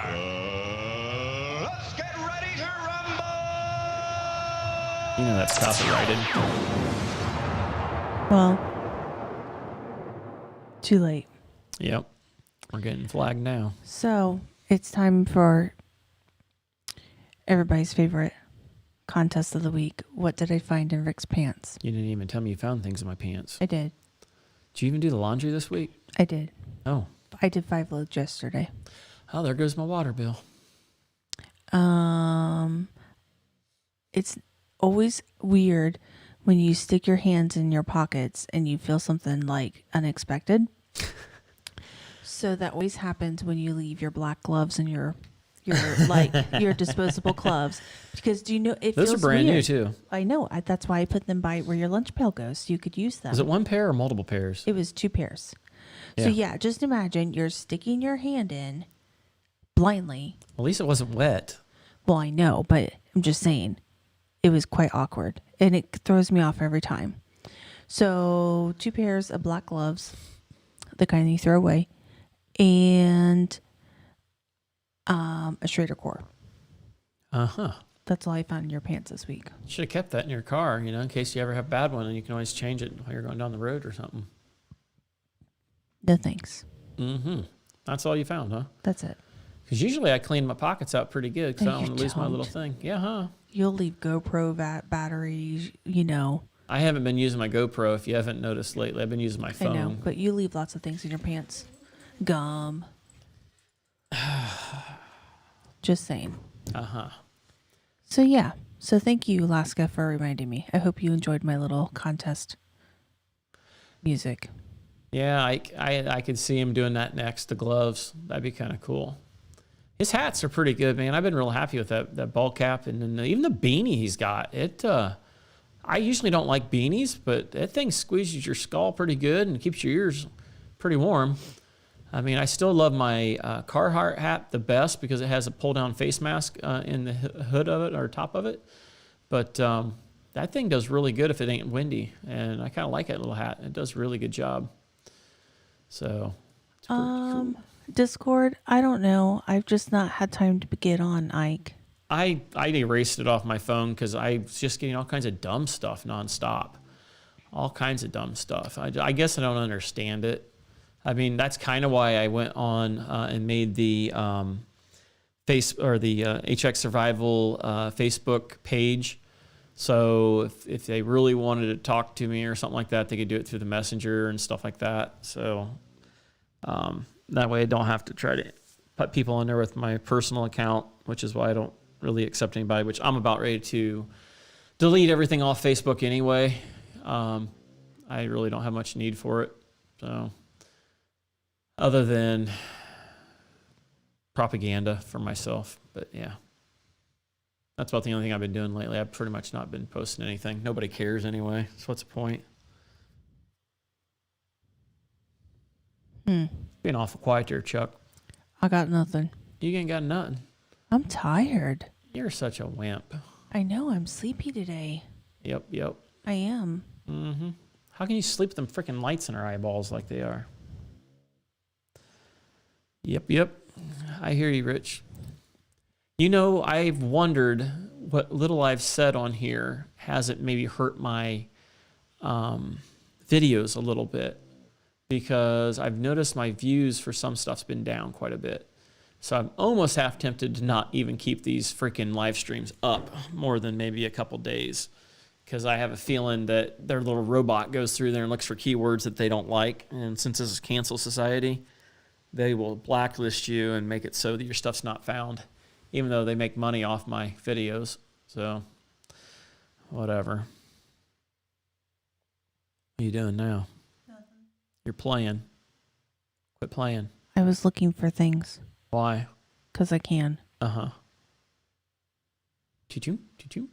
Let's get ready to rumble! You know that's copyrighted. Well, too late. Yep. We're getting flagged now. So it's time for everybody's favorite contest of the week. What did I find in Rick's pants? You didn't even tell me you found things in my pants. I did. Did you even do the laundry this week? I did. Oh. I did 5 loads yesterday. Oh, there goes my water bill. It's always weird when you stick your hands in your pockets and you feel something like unexpected. So that always happens when you leave your black gloves and your like your disposable gloves, because do you know it Those feels are brand weird. new too. I know. That's why I put them by where your lunch pail goes, so you could use them. Is it one pair or multiple pairs? It was 2 pairs. So yeah, just imagine you're sticking your hand in blindly. At least it wasn't wet. Well, I know, but I'm just saying it was quite awkward and it throws me off every time. So 2 pairs of black gloves, the kind you throw away, and a Schrader core. Uh-huh. That's all I found in your pants this week. Should have kept that in your car, in case you ever have a bad one, and you can always change it while you're going down the road or something. No thanks. Mm-hmm. That's all you found, huh? That's it. Because usually I clean my pockets out pretty good because I don't You want to lose my don't. little thing. Yeah, huh? You'll leave GoPro batteries, I haven't been using my GoPro, if you haven't noticed lately. I've been using my I phone. know, but you leave lots of things in your pants. Gum. Just saying. Uh-huh. So yeah. So thank you, Alaska, for reminding me. I hope you enjoyed my little contest music. Yeah, I could see him doing that next, the gloves. That'd be kind of cool. His hats are pretty good, man. I've been real happy with that ball cap, and then even the beanie he's got. I usually don't like beanies, but that thing squeezes your skull pretty good and keeps your ears pretty warm. I mean, I still love my Carhartt hat the best because it has a pull-down face mask in the hood of it or top of it. But that thing does really good if it ain't windy, and I kind of like that little hat. It does a really good job. So, it's pretty cool. Discord, I don't know. I've just not had time to get on, Ike. I erased it off my phone because I was just getting all kinds of dumb stuff nonstop. All kinds of dumb stuff. I guess I don't understand it. I mean, that's kind of why I went on and made the HX Survival Facebook page. So if they really wanted to talk to me or something like that, they could do it through the messenger and stuff like that. So that way I don't have to try to put people in there with my personal account, which is why I don't really accept anybody, which I'm about ready to delete everything off Facebook anyway. I really don't have much need for it. So other than propaganda for myself, but yeah. That's about the only thing I've been doing lately. I've pretty much not been posting anything. Nobody cares anyway. So what's the point? Being awful quiet there, Chuck. I got nothing. You ain't got nothing. I'm tired. You're such a wimp. I know. I'm sleepy today. Yep. I am. Mm-hmm. How can you sleep with them freaking lights in our eyeballs like they are? Yep. I hear you, Rich. I've wondered what little I've said on here has it maybe hurt my videos a little bit, because I've noticed my views for some stuff's been down quite a bit. So I'm almost half tempted to not even keep these freaking live streams up more than maybe a couple days, because I have a feeling that their little robot goes through there and looks for keywords that they don't like. And since this is Cancel Society, they will blacklist you and make it so that your stuff's not found, even though they make money off my videos. So, whatever. What are you doing now? Nothing. You're playing. Quit playing. I was looking for things. Why? because I can. Uh-huh. Choo-choo, choo-choo.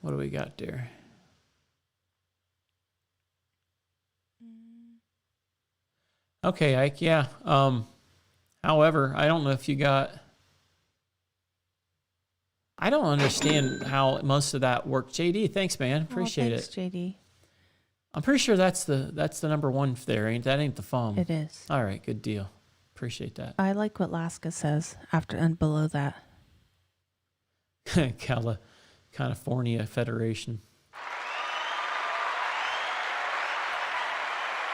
What do we got there? Okay, Ike, yeah. However, I don't know if you got... I don't understand how most of that worked. JD, thanks, man. Appreciate thanks, it. JD. I'm pretty sure that's the number one there, ain't that? Ain't the foam. It is. All right, good deal. Appreciate that. I like what Laska says after and below that. California Federation.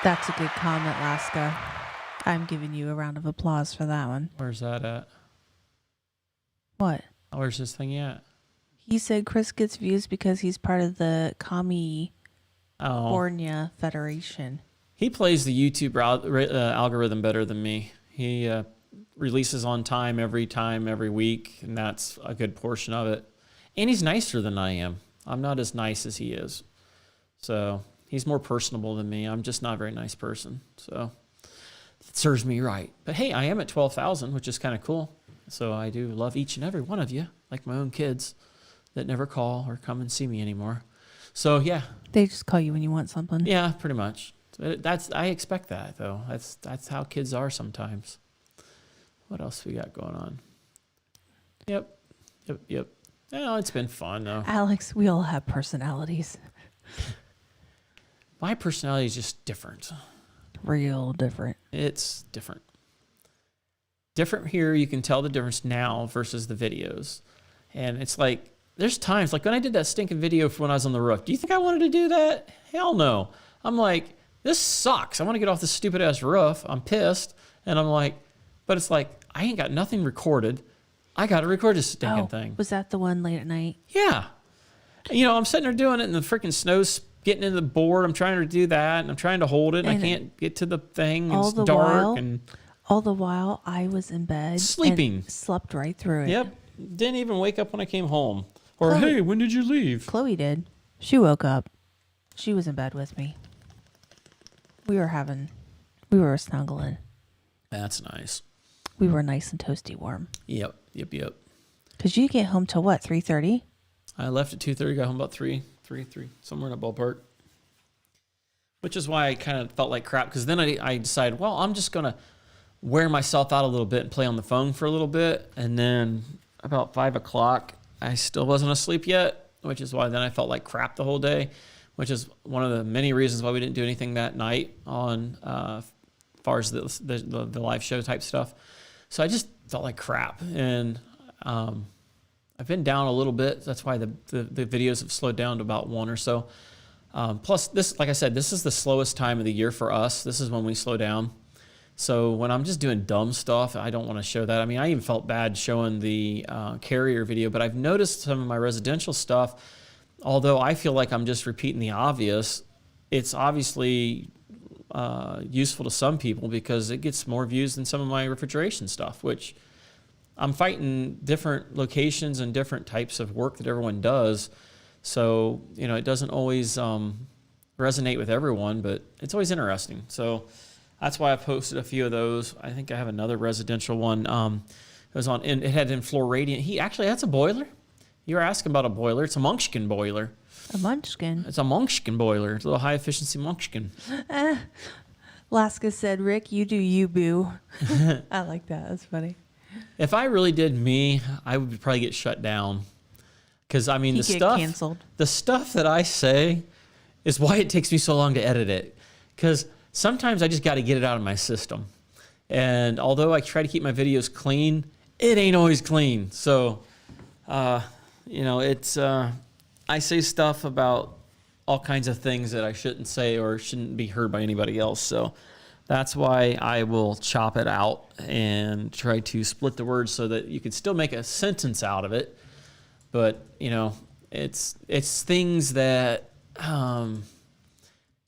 That's a good comment, Laska. I'm giving you a round of applause for that one. Where's that at? What? Where's this thing at? He said Chris gets views because he's part of the California Federation. He plays the YouTube algorithm better than me. He releases on time every week, and that's a good portion of it. And he's nicer than I am. I'm not as nice as he is. So he's more personable than me. I'm just not a very nice person. So it serves me right. But hey, I am at 12,000, which is kind of cool. So I do love each and every one of you, like my own kids that never call or come and see me anymore. So yeah. They just call you when you want something. Yeah, pretty much. I expect that though. That's how kids are sometimes. What else we got going on? Yep. Oh, it's been fun though. Alex, we all have personalities. My personality is just different. Real different. It's different. Different here, you can tell the difference now versus the videos. And it's like, there's times, like when I did that stinking video for when I was on the roof, do you think I wanted to do that? Hell no. I'm like, this sucks. I want to get off this stupid ass roof. I'm pissed. And I'm like, but it's like, I ain't got nothing recorded. I got to record this stinking thing. Was that the one late at night? Yeah. You know, I'm sitting there doing it and the freaking snow's getting into the board. I'm trying to do that and I'm trying to hold it and I can't get to the thing. And it's dark and... All the while, I was in bed. Sleeping. And slept right through it. Yep. Didn't even wake up when I came home. Or, Chloe, hey, when did you leave? Chloe did. She woke up. She was in bed with me. We were snuggling. That's nice. We were nice and toasty warm. Yep. Because you get home till what, 3:30? I left at 2:30, got home about 3, somewhere in that ballpark. Which is why I kind of felt like crap. Because then I decided, well, I'm just going to wear myself out a little bit and play on the phone for a little bit. And then about 5 o'clock, I still wasn't asleep yet, which is why then I felt like crap the whole day, which is one of the many reasons why we didn't do anything that night on as far as the live show type stuff. So I just felt like crap. And I've been down a little bit. That's why the videos have slowed down to about 1 or so. Plus, this, like I said, this is the slowest time of the year for us. This is when we slow down. So when I'm just doing dumb stuff, I don't want to show that. I mean, I even felt bad showing the carrier video, but I've noticed some of my residential stuff, although I feel like I'm just repeating the obvious, it's obviously useful to some people because it gets more views than some of my refrigeration stuff, which I'm fighting different locations and different types of work that everyone does. So, you know, it doesn't always resonate with everyone, but it's always interesting. So that's why I posted a few of those. I think I have another residential one. It was on. It had in-floor radiant heat. Actually, that's a boiler. You were asking about a boiler. It's a Munchkin boiler. A Munchkin. It's a Munchkin boiler. It's a little high efficiency Munchkin. Laska said, "Rick, you do you, boo." I like that. That's funny. If I really did me, I would probably get shut down. Because I mean, He'd get canceled. The stuff that I say is why it takes me so long to edit it. Because sometimes I just got to get it out of my system. And although I try to keep my videos clean, it ain't always clean. So, you know, it's, I say stuff about all kinds of things that I shouldn't say or shouldn't be heard by anybody else. So that's why I will chop it out and try to split the words so that you can still make a sentence out of it. But, you know, it's things that,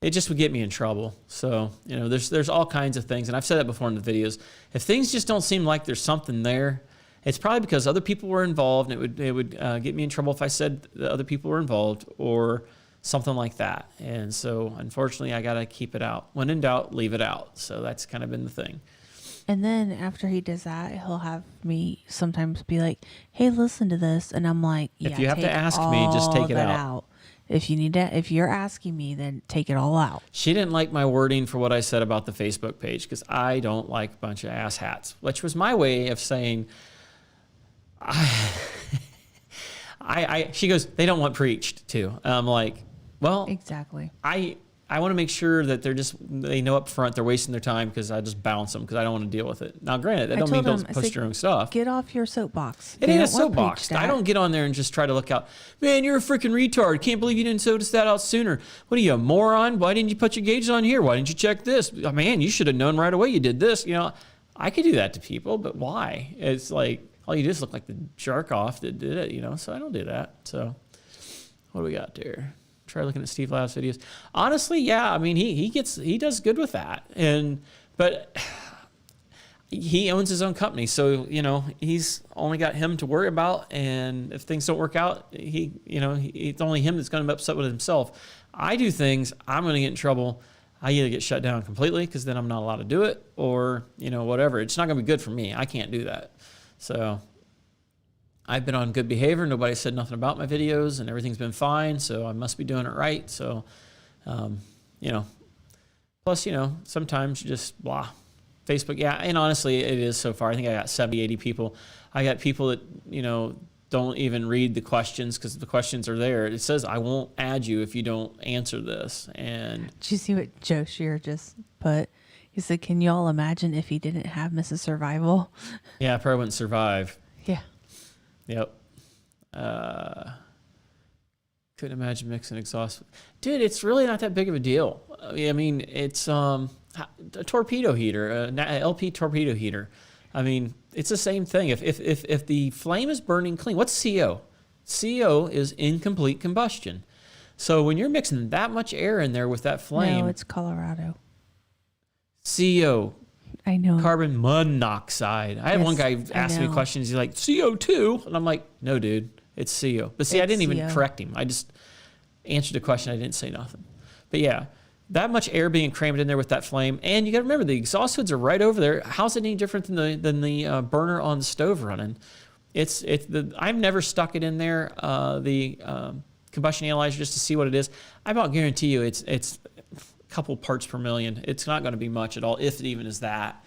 it just would get me in trouble. So, you know, there's all kinds of things. And I've said that before in the videos. If things just don't seem like there's something there, it's probably because other people were involved and it would get me in trouble if I said that other people were involved or something like that. And so, unfortunately, I got to keep it out. When in doubt, leave it out. So that's kind of been the thing. And then after he does that, he'll have me sometimes be like, "Hey, listen to this," and I'm like, "Yeah, If you have to take ask me, just take all it that out. If you need to, if you're asking me, then take it all out." She didn't like my wording for what I said about the Facebook page because I don't like a bunch of ass hats, which was my way of saying, she goes, they don't want preached too. And I'm like, well, Exactly. I want to make sure that they know up front they're wasting their time because I just bounce them because I don't want to deal with it. Now, granted, that don't mean don't post your own stuff. Get off your soapbox. It ain't a soapbox. I don't get on there and just try to look out. Man, you're a freaking retard. Can't believe you didn't notice that out sooner. What are you, a moron? Why didn't you put your gauges on here? Why didn't you check this? Oh, man, you should have known right away you did this. You know, I could do that to people, but why? It's like all you do is look like the jerk off that did it, you know, so I don't do that. So what do we got there? Try looking at Steve Lab's videos. Honestly, yeah, I mean, he does good with that. But he owns his own company, so you know he's only got him to worry about. And if things don't work out, it's only him that's going to be upset with himself. I do things, I'm going to get in trouble. I either get shut down completely because then I'm not allowed to do it, or whatever. It's not going to be good for me. I can't do that. So I've been on good behavior. Nobody said nothing about my videos, and everything's been fine. So I must be doing it right. So, plus, sometimes you just blah. Facebook, yeah. And honestly, it is so far. I think I got 70, 80 people. I got people that, don't even read the questions because the questions are there. It says, I won't add you if you don't answer this. And did you see what Joe Shear just put? He said, can you all imagine if he didn't have Mrs. Survival? Yeah, I probably wouldn't survive. Yeah. Yep. Couldn't imagine mixing exhaust. Dude, it's really not that big of a deal. I mean, it's a torpedo heater, an LP torpedo heater. I mean, it's the same thing. If the flame is burning clean, what's CO? CO is incomplete combustion. So when you're mixing that much air in there with that flame, No, it's Colorado. CO. I know. Carbon monoxide. I had one guy ask me questions. He's like, CO2? And I'm like, no, dude, it's CO. But see, I didn't even correct him. I just answered the question. I didn't say nothing. But yeah, that much air being crammed in there with that flame. And you got to remember, the exhaust hoods are right over there. How's it any different than the burner on the stove running? I've never stuck it in there, the combustion analyzer, just to see what it is. I about guarantee you it's a couple parts per million. It's not going to be much at all, if it even is that.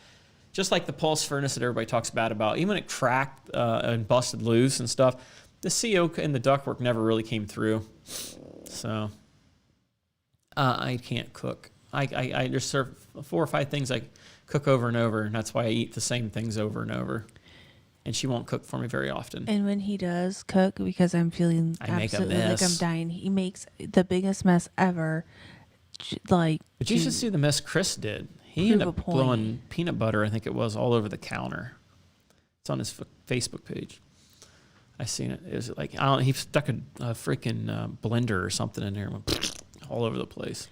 Just like the pulse furnace that everybody talks bad about, even when it cracked and busted loose and stuff, the CO and the ductwork never really came through. So I can't cook. I just serve 4 or 5 things I cook over and over, and that's why I eat the same things over and over. And she won't cook for me very often. And when he does cook, because I'm feeling absolutely like I'm dying, he makes the biggest mess ever. But you should see the mess Chris did. He ended up blowing peanut butter, I think it was, all over the counter. It's on his Facebook page. I seen it. It was like, he stuck a freaking blender or something in there and went all over the place.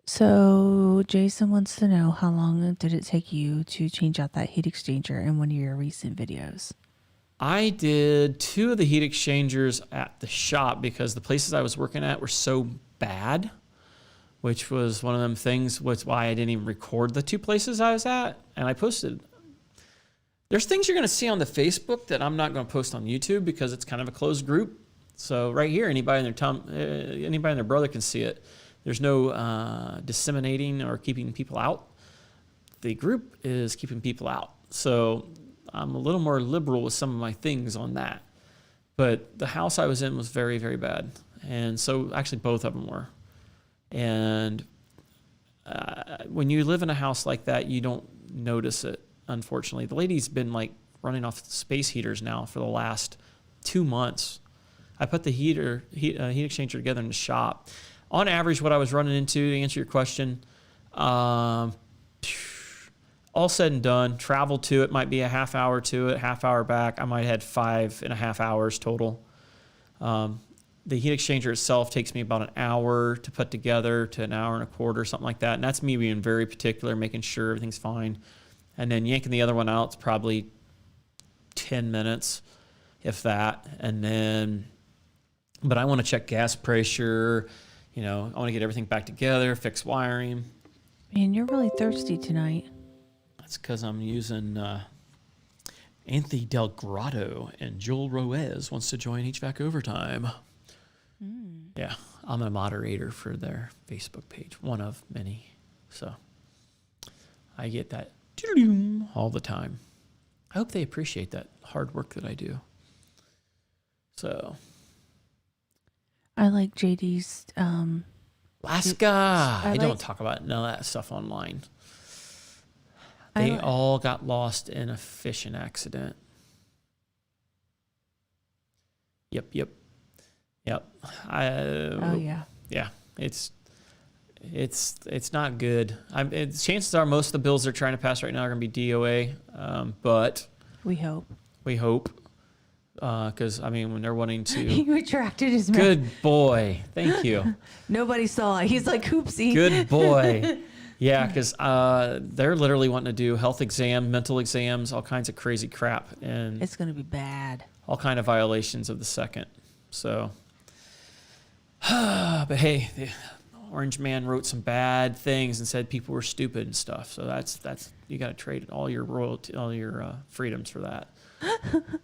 So Jason wants to know, how long did it take you to change out that heat exchanger in one of your recent videos? I did 2 of the heat exchangers at the shop because the places I was working at were so bad, which was one of them things, was why I didn't even record the 2 places I was at. And I posted. There's things you're going to see on the Facebook that I'm not going to post on YouTube because it's kind of a closed group. So right here, anybody and their brother can see it. There's no disseminating or keeping people out. The group is keeping people out. So I'm a little more liberal with some of my things on that. But the house I was in was very, very bad. And so actually both of them were. And when you live in a house like that, you don't notice it, unfortunately. The lady's been like running off space heaters now for the last 2 months. I put the heat exchanger together in the shop. On average, what I was running into, to answer your question, all said and done, travel to it might be a half hour to it, half hour back. I might have had 5.5 hours total. The heat exchanger itself takes me about an hour to put together to an hour and a quarter, something like that. And that's me being very particular, making sure everything's fine. And then yanking the other one out, it's probably 10 minutes, if that. And then, but I want to check gas pressure. I want to get everything back together, fix wiring. Man, you're really thirsty tonight. It's because I'm using Anthony Del Grotto, and Joel Roez wants to join HVAC Overtime. Yeah, I'm a moderator for their Facebook page, one of many. So I get that all the time. I hope they appreciate that hard work that I do. So I like JD's. Alaska. I don't talk about none of that stuff online. They all got lost in a fishing accident. Yep. Oh yeah. Yeah, it's not good. Chances are most of the bills they're trying to pass right now are going to be DOA, but we hope. Because when they're wanting to. He retracted his mouth. Good boy. Thank you. Nobody saw it. He's like, oopsie. Good boy. Yeah, because they're literally wanting to do health exam, mental exams, all kinds of crazy crap, and it's going to be bad. All kind of violations of the second. So, but hey, the Orange Man wrote some bad things and said people were stupid and stuff. So that's you got to trade all your royalty, all your freedoms for that.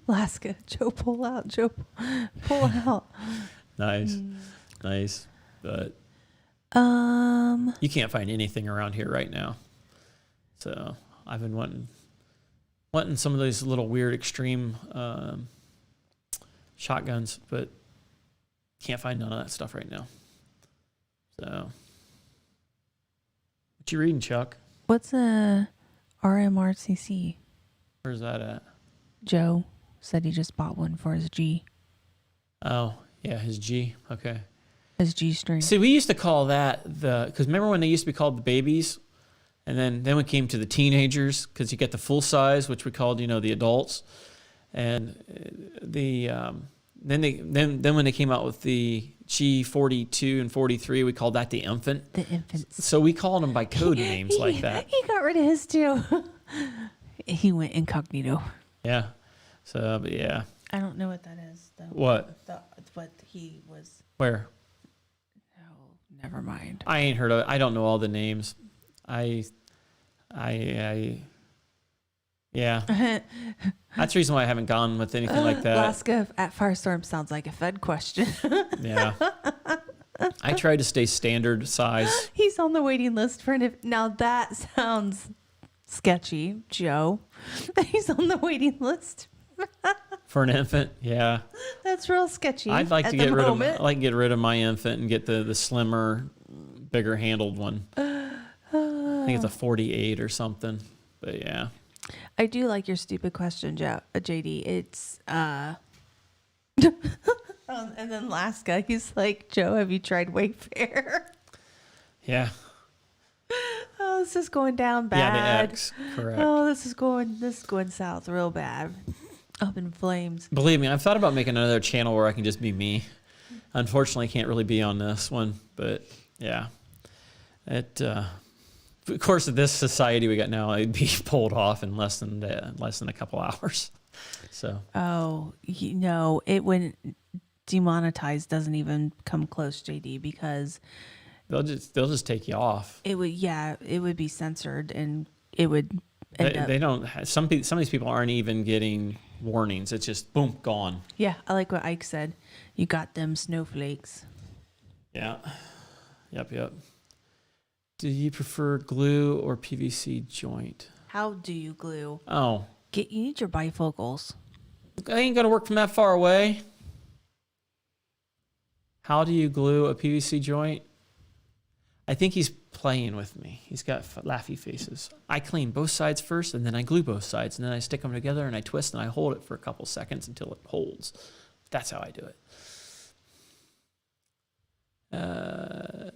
Alaska, Joe, pull out. Joe, pull out. Nice. But you can't find anything around here right now. So I've been wanting some of those little weird extreme shotguns, but can't find none of that stuff right now. So what you reading, Chuck? What's a RMRCC? Where's that at? Joe said he just bought one for his G. Oh, yeah, his G. Okay. His G string. See, we used to call that because remember when they used to be called the babies? And then we came to the teenagers because you get the full size, which we called, the adults. And then when they came out with the G42 and 43, we called that the infant. The infants. So we called them by code names like that. He got rid of his too. He went incognito. Yeah. So, but yeah. I don't know what that is though. What? What he was. Where? Oh, never mind. I ain't heard of it. I don't know all the names. Yeah. That's the reason why I haven't gone with anything like that. Alaska at Firestorm sounds like a Fed question. Yeah. I tried to stay standard size. He's on the waiting list for now that sounds sketchy, Joe. He's on the waiting list. For an infant, yeah. That's real sketchy. I'd like to get rid of my infant and get the slimmer, bigger handled one. I think it's a 48 or something. But yeah. I do like your stupid question, JD. It's and then Alaska, he's like, Joe, have you tried Wayfair? Yeah. Oh, this is going down bad. Yeah, the X, correct. Oh, this is going south real bad. Up in flames. Believe me, I've thought about making another channel where I can just be me. Unfortunately, I can't really be on this one, but yeah. Of course, in this society we got now, it'd be pulled off in less than a couple hours. So. Oh, it wouldn't demonetize. Doesn't even come close, JD, because they'll just take you off. It would be censored, and it would. They don't. Some of these people aren't even getting warnings. It's just boom, gone. Yeah, I like what Ike said. You got them snowflakes. Yeah. Yep. Do you prefer glue or PVC joint? How do you glue? Oh. You need your bifocals. I ain't gonna work from that far away. How do you glue a PVC joint? I think he's playing with me. He's got laughy faces. I clean both sides first, and then I glue both sides, and then I stick them together, and I twist, and I hold it for a couple seconds until it holds. That's how I do it.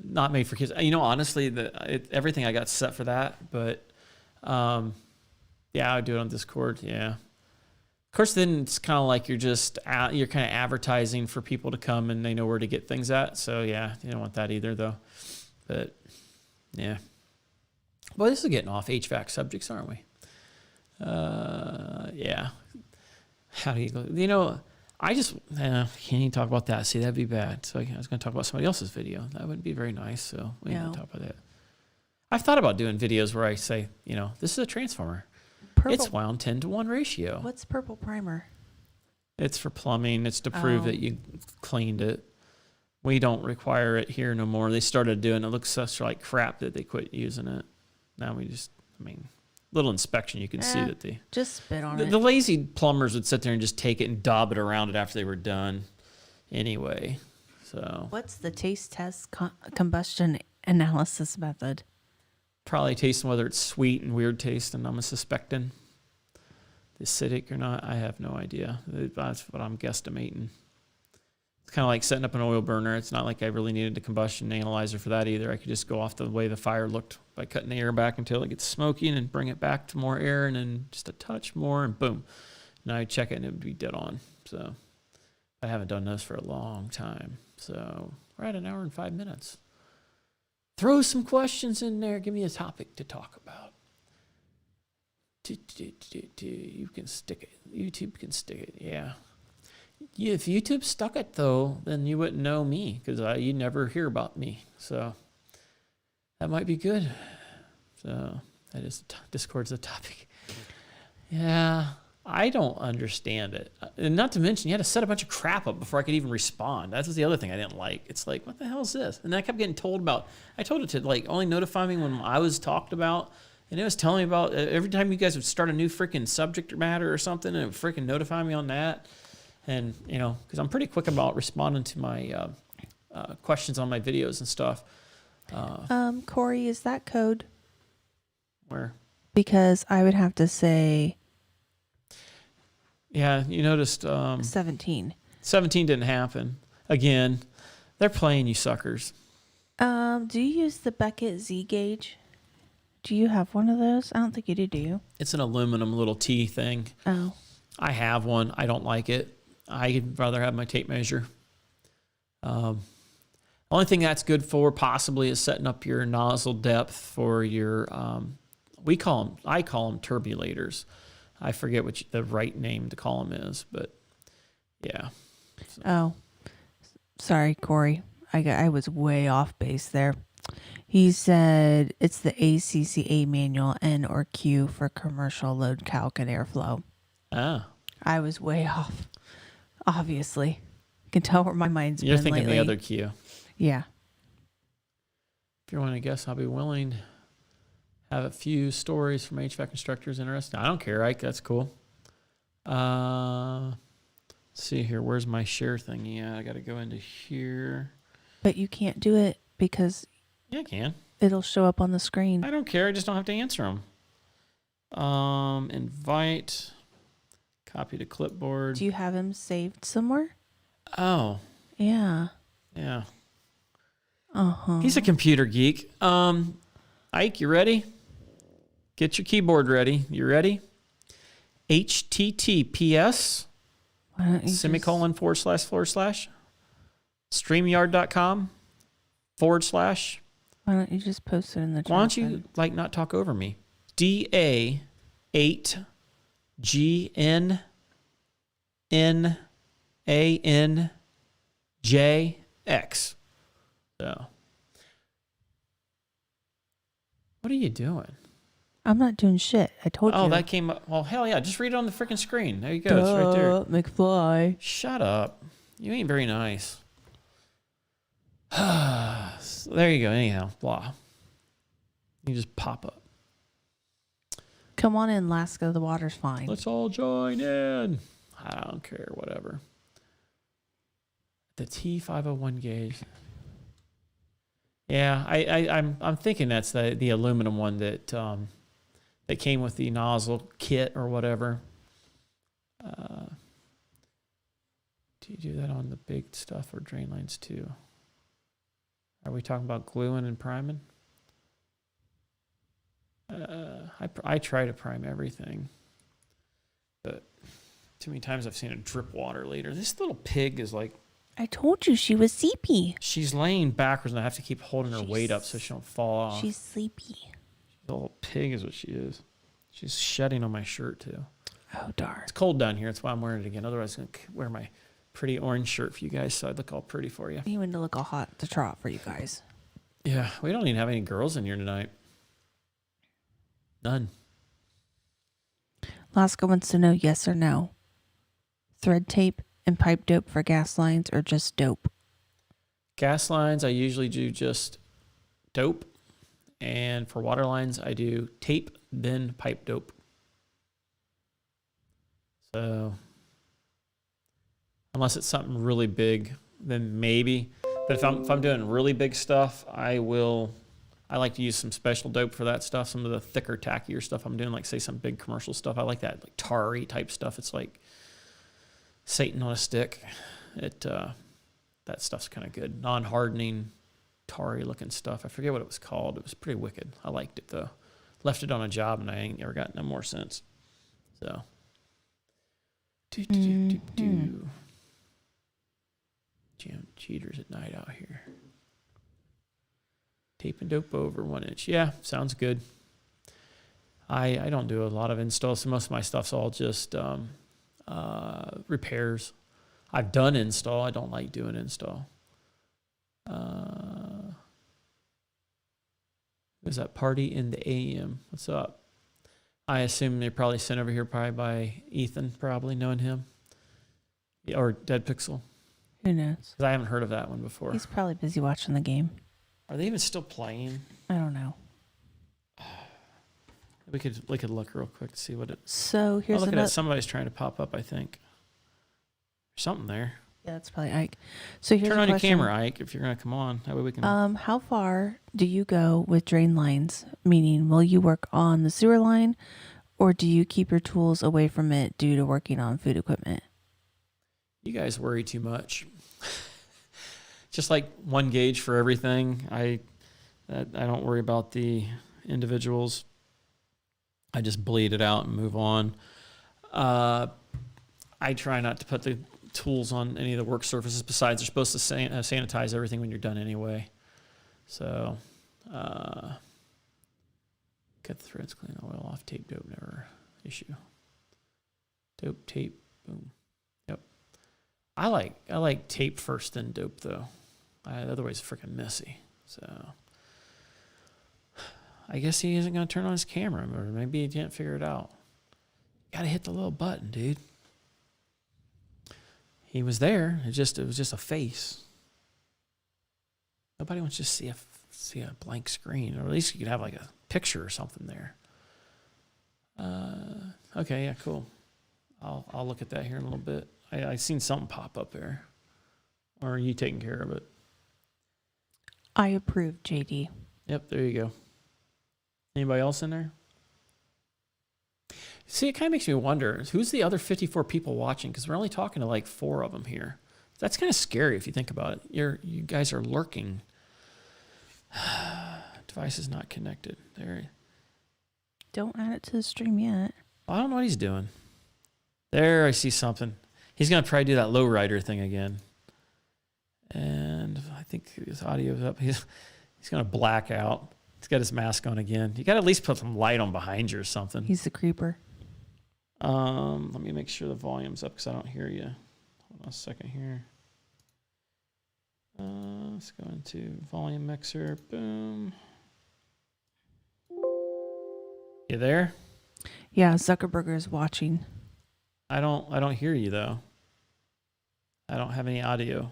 Not made for kids. Honestly, everything I got set for that, but yeah, I would do it on Discord. Yeah. Of course, then it's kind of like you're kind of advertising for people to come and they know where to get things at. So yeah, you don't want that either, though. But yeah. Well, this is getting off HVAC subjects, aren't we? Yeah. How do you go? I just can't even talk about that. See, that'd be bad. So I was going to talk about somebody else's video. That wouldn't be very nice. So we ain't going to talk about that. I've thought about doing videos where I say, you know, this is a transformer. Purple. It's wound 10-to-1 ratio. What's purple primer? It's for plumbing. It's to prove that you cleaned it. We don't require it here no more. They started doing it. It looks such like crap that they quit using it. Now we just, I mean, little inspection, you can see that they... Just spit on The it. lazy plumbers would sit there and just take it and daub it around it after they were done anyway. So What's the taste test combustion analysis method? probably tasting whether it's sweet and weird taste, and I'm suspecting acidic or not. I have no idea. That's what I'm guesstimating. It's kind of like setting up an oil burner. It's not like I really needed a combustion analyzer for that either. I could just go off the way the fire looked by cutting the air back until it gets smoky and then bring it back to more air and then just a touch more and boom. Now I check it and it would be dead on. So I haven't done this for a long time. So we're at 1 hour and 5 minutes. Throw some questions in there. Give me a topic to talk about. You can stick it. YouTube can stick it. Yeah. If YouTube stuck it, though, then you wouldn't know me because you never hear about me. So that might be good. So that is Discord's a topic. Yeah. I don't understand it. And not to mention, you had to set a bunch of crap up before I could even respond. That's the other thing I didn't like. It's like, what the hell is this? And I kept getting told about, I told it to like only notify me when I was talked about. And it was telling me about every time you guys would start a new freaking subject matter or something, and it would freaking notify me on that. And, you know, because I'm pretty quick about responding to my questions on my videos and stuff. Corey, is that code? Where? Because I would have to say Yeah, you noticed 17. 17 didn't happen. Again, they're playing you suckers. Do you use the Beckett Z gauge? Do you have one of those? I don't think you do you? It's an aluminum little T thing. Oh. I have one. I don't like it. I'd rather have my tape measure. Only thing that's good for possibly is setting up your nozzle depth for your, I call them turbulators. I forget what the right name to call them is, but yeah. So. Oh, sorry, Corey. I was way off base there. He said it's the ACCA manual N or Q for commercial load calc and airflow. Ah. I was way off. Obviously. You can tell where my mind's You're been thinking lately. the other Q. Yeah. If you want to guess, I'll be willing. Have a few stories from HVAC instructors interested. I don't care, Ike. That's cool. Let's see here. Where's my share thing? Yeah, I got to go into here. But you can't do it because Yeah, I can. it'll show up on the screen. I don't care. I just don't have to answer them. Invite. Copy to clipboard. Do you have him saved somewhere? Oh, Yeah. yeah. Uh-huh. He's a computer geek. Ike, you ready? Get your keyboard ready. You ready? HTTPS Why don't you semicolon / StreamYard.com / Why don't you just post it in the chat? Why don't you then? like not talk over me? DA8GNNANJX. So, what are you doing? I'm not doing shit. I told you. Oh, that came up. Well, hell yeah. Just read it on the freaking screen. There you go. It's right there. McFly. Shut up. You ain't very nice. So there you go. Anyhow, blah. You just pop up. Come on in, Alaska. The water's fine. Let's all join in. I don't care. Whatever. The T501 gauge. Yeah, I'm thinking that's the aluminum one that that came with the nozzle kit or whatever. Do you do that on the big stuff or drain lines too? Are we talking about gluing and priming? I try to prime everything, but too many times I've seen it drip water later. This little pig is like, I told you she was sleepy. she's laying backwards and I have to keep holding her weight up so she don't fall off. She's sleepy. A little pig is what she is. She's shedding on my shirt too. Oh, darn. It's cold down here. That's why I'm wearing it again. Otherwise, I'm going to wear my pretty orange shirt for you guys so I look all pretty for you. You want to look all hot to trot for you guys. Yeah, we don't even have any girls in here tonight. None. Laska wants to know yes or no. Thread tape and pipe dope for gas lines or just dope? Gas lines, I usually do just dope. And for water lines, I do tape, then pipe dope. So unless it's something really big, then maybe. But if I'm doing really big stuff, I like to use some special dope for that stuff. Some of the thicker, tackier stuff I'm doing, like say some big commercial stuff. I like that like tarry type stuff. It's like Satan on a stick. That stuff's kind of good. Non-hardening, tarry looking stuff. I forget what it was called. It was pretty wicked. I liked it though. Left it on a job and I ain't ever got no more since. So. Jam cheaters at night out here. Tape and dope over 1 inch. Yeah, sounds good. I don't do a lot of installs, so most of my stuff's all just repairs. I've done install. I don't like doing install. Who's that party in the AM? What's up? I assume they're probably sent over here probably by Ethan, probably knowing him. Yeah, or Dead Pixel. Who knows? Because I haven't heard of that one before. He's probably busy watching the game. Are they even still playing? I don't know. We could look real quick to see what it. So here's looking another. at somebody's trying to pop up. I think there's something there. Yeah, that's probably Ike. So here's Turn a on your question. camera, Ike, if you're gonna come on. That way we can. How far do you go with drain lines? Meaning, will you work on the sewer line, or do you keep your tools away from it due to working on food equipment? You guys worry too much. Just like one gauge for everything. I don't worry about the individuals. I just bleed it out and move on. I try not to put the tools on any of the work surfaces. Besides, they're supposed to sanitize everything when you're done anyway. So, cut the threads, clean the oil off, tape, dope, never issue. Dope, tape, boom. Yep. I like tape first, then dope though. Otherwise, it's freaking messy. So. I guess he isn't going to turn on his camera, or maybe he can't figure it out. Got to hit the little button, dude. He was there. It was just a face. Nobody wants to just see a blank screen, or at least you could have like a picture or something there. Okay, yeah, cool. I'll look at that here in a little bit. I seen something pop up there. Or are you taking care of it? I approve, JD. Yep, there you go. Anybody else in there? See, it kind of makes me wonder, who's the other 54 people watching? Because we're only talking to like 4 of them here. That's kind of scary if you think about it. You guys are lurking. Device is not connected. There. Don't add it to the stream yet. I don't know what he's doing. There, I see something. He's going to probably do that lowrider thing again. And I think his audio's up. He's going to black out. He's got his mask on again. You got to at least put some light on behind you or something. He's the creeper. Let me make sure the volume's up because I don't hear you. Hold on a second here. Let's go into volume mixer. Boom. You there? Yeah, Zuckerberg is watching. I don't hear you though. I don't have any audio.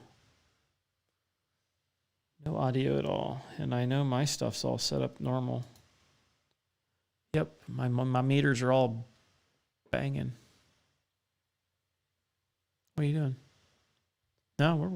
No audio at all. And I know my stuff's all set up normal. Yep, my meters are all banging. What are you doing? No, we're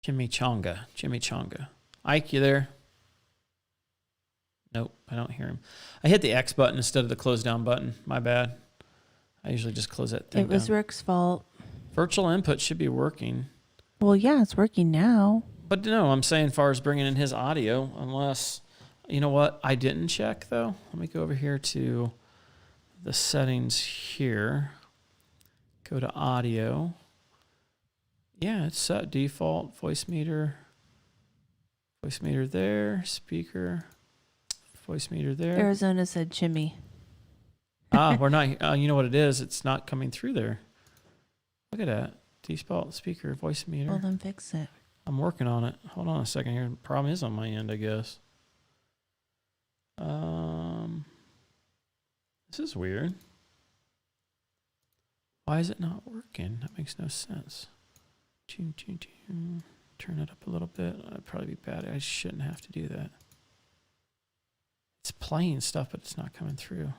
Chimichanga. Ike, you there? Nope, I don't hear him. I hit the X button instead of the close down button. My bad. I usually just close that thing It was down. Rick's fault. Virtual input should be working. Well, yeah, it's working now. But no, I'm saying as far as bringing in his audio, unless, you know what, I didn't check though. Let me go over here to the settings here. Go to audio. Yeah, it's set default, voice meter there, speaker, voice meter there. Arizona said chimmy. We're not, you know what it is? It's not coming through there. Look at that. Default speaker, voice meter. Well, then fix it. I'm working on it. Hold on a second here. The problem is on my end, I guess. This is weird. Why is it not working? That makes no sense. Turn it up a little bit. That'd probably be bad. I shouldn't have to do that. It's playing stuff, but it's not coming through.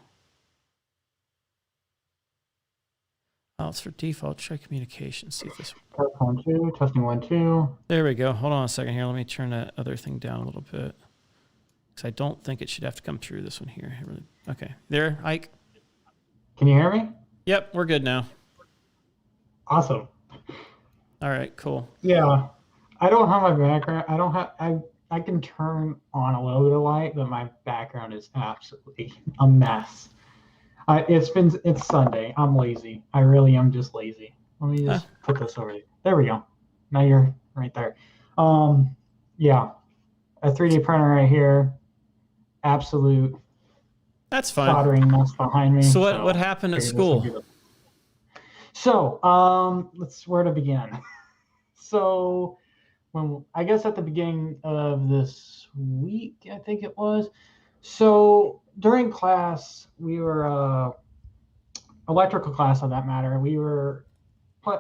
Oh, it's for default. Try communication. See if this. Test 1 2. Testing 1 2. There we go. Hold on a second here. Let me turn that other thing down a little bit. Because I don't think it should have to come through this one here. Okay. There, Ike. Can you hear me? Yep, we're good now. Awesome. All right, cool. Yeah, I don't have my background. I can turn on a little bit of light, but my background is absolutely a mess. It's Sunday. I'm lazy. I really am just lazy. Let me just put this over there. There we go. Now you're right there. Yeah, a 3D printer right here. Absolute. That's fine. Soldering mess behind me. So what happened at school? So where to begin? So I guess at the beginning of this week, I think it was. So during class, we were electrical class of that matter. We were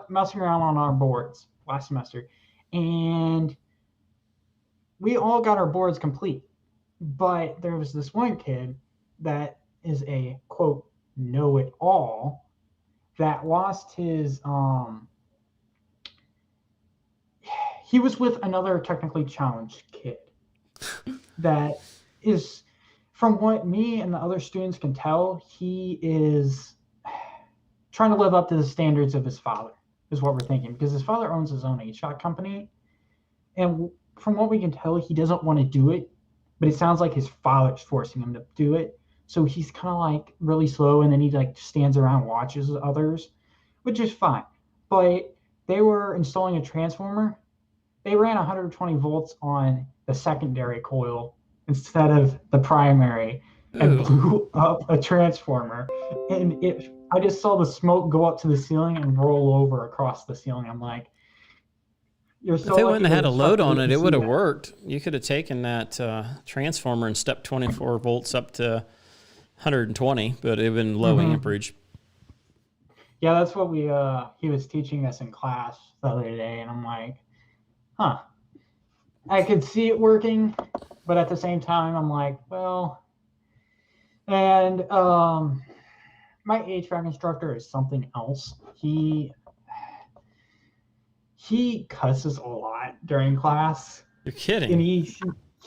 messing around on our boards last semester, and we all got our boards complete. But there was this one kid that is a quote know-it-all that lost his he was with another technically challenged kid that is, from what me and the other students can tell, he is trying to live up to the standards of his father, is what we're thinking, because his father owns his own HVAC company, and from what we can tell, he doesn't want to do it, but it sounds like his father's forcing him to do it. So he's kind of like really slow, and then he like stands around and watches others, which is fine. But they were installing a transformer. They ran 120 volts on the secondary coil instead of the primary, and blew up a transformer. And I just saw the smoke go up to the ceiling and roll over across the ceiling. I'm like, you're so. If they wouldn't have had a load on it, it would have worked. You could have taken that transformer and stepped 24 volts up to 120, but it would have been low amperage. Yeah, that's what he was teaching us in class the other day, and I'm like, huh. I could see it working, but at the same time, I'm like, well, and my HVAC instructor is something else. He cusses a lot during class. You're kidding. And he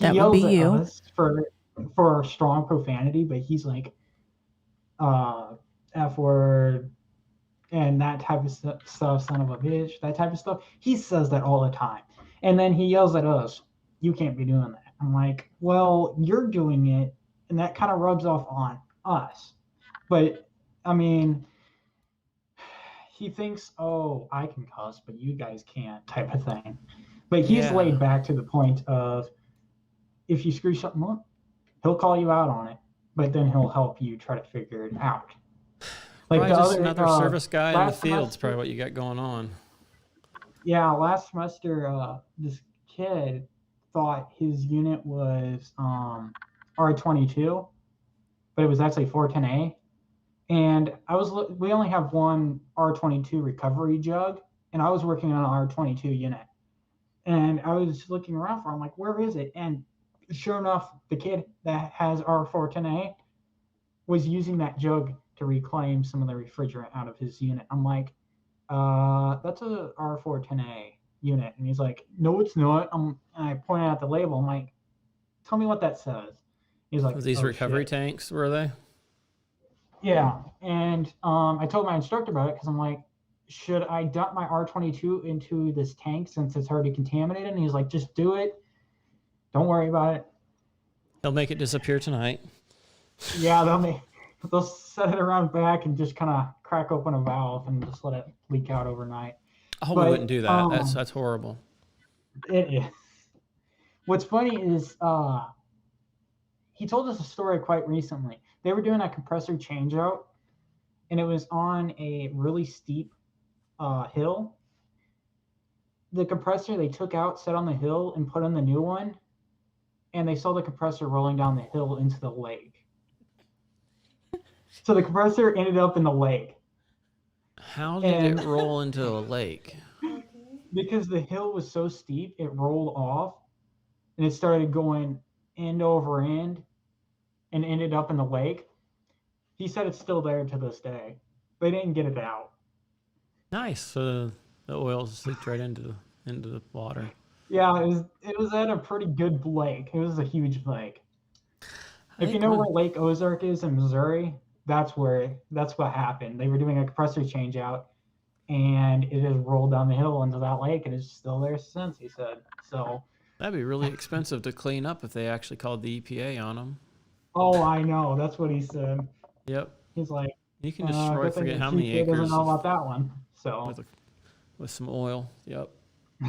That would yells be at you. us for strong profanity, but he's like, F word and that type of stuff, son of a bitch, that type of stuff. He says that all the time. And then he yells at us, you can't be doing that. I'm like, well, you're doing it, and that kind of rubs off on us. But, I mean, he thinks, oh, I can cuss, but you guys can't, type of thing. But he's laid back to the point of, if you screw something up, he'll call you out on it, but then he'll help you try to figure it out. Like probably just another service guy in the field's probably what you got going on. Yeah, last semester, this kid thought his unit was R22, but it was actually 410A. And we only have one R22 recovery jug, and I was working on an R22 unit. And I was looking around for, I'm like, where is it? And sure enough, the kid that has R410A was using that jug to reclaim some of the refrigerant out of his unit. I'm like, that's a R410A unit. And he's like, no, it's not. And I pointed at the label. I'm like, tell me what that says. He's like, Was these "Oh, recovery shit." tanks, were they? Yeah. And I told my instructor about it because I'm like, should I dump my R22 into this tank since it's already contaminated? And he's like, just do it. Don't worry about it. He'll make it disappear tonight. Yeah, they'll set it around back and just kind of crack open a valve and just let it leak out overnight. I hope we wouldn't do that. um, That's horrible. It is. What's funny is he told us a story quite recently. They were doing a compressor changeout, and it was on a really steep hill. The compressor they took out, set on the hill, and put in the new one, and they saw the compressor rolling down the hill into the lake. So the compressor ended up in the lake. How did it roll into a lake? Because the hill was so steep, it rolled off, and it started going end over end and ended up in the lake. He said it's still there to this day. They didn't get it out. Nice. So the oil just leaked right into the water. Yeah, it was at a pretty good lake. It was a huge lake. If you know where Lake Ozark is in Missouri, that's what happened. They were doing a compressor change out, and it has rolled down the hill into that lake, and it's still there since, he said. So That'd be really expensive to clean up if they actually called the EPA on them. oh, I know. That's what he said. Yep. He's like, You can destroy, good thing forget the how many EPA doesn't acres know about that one. So with some oil. Yep.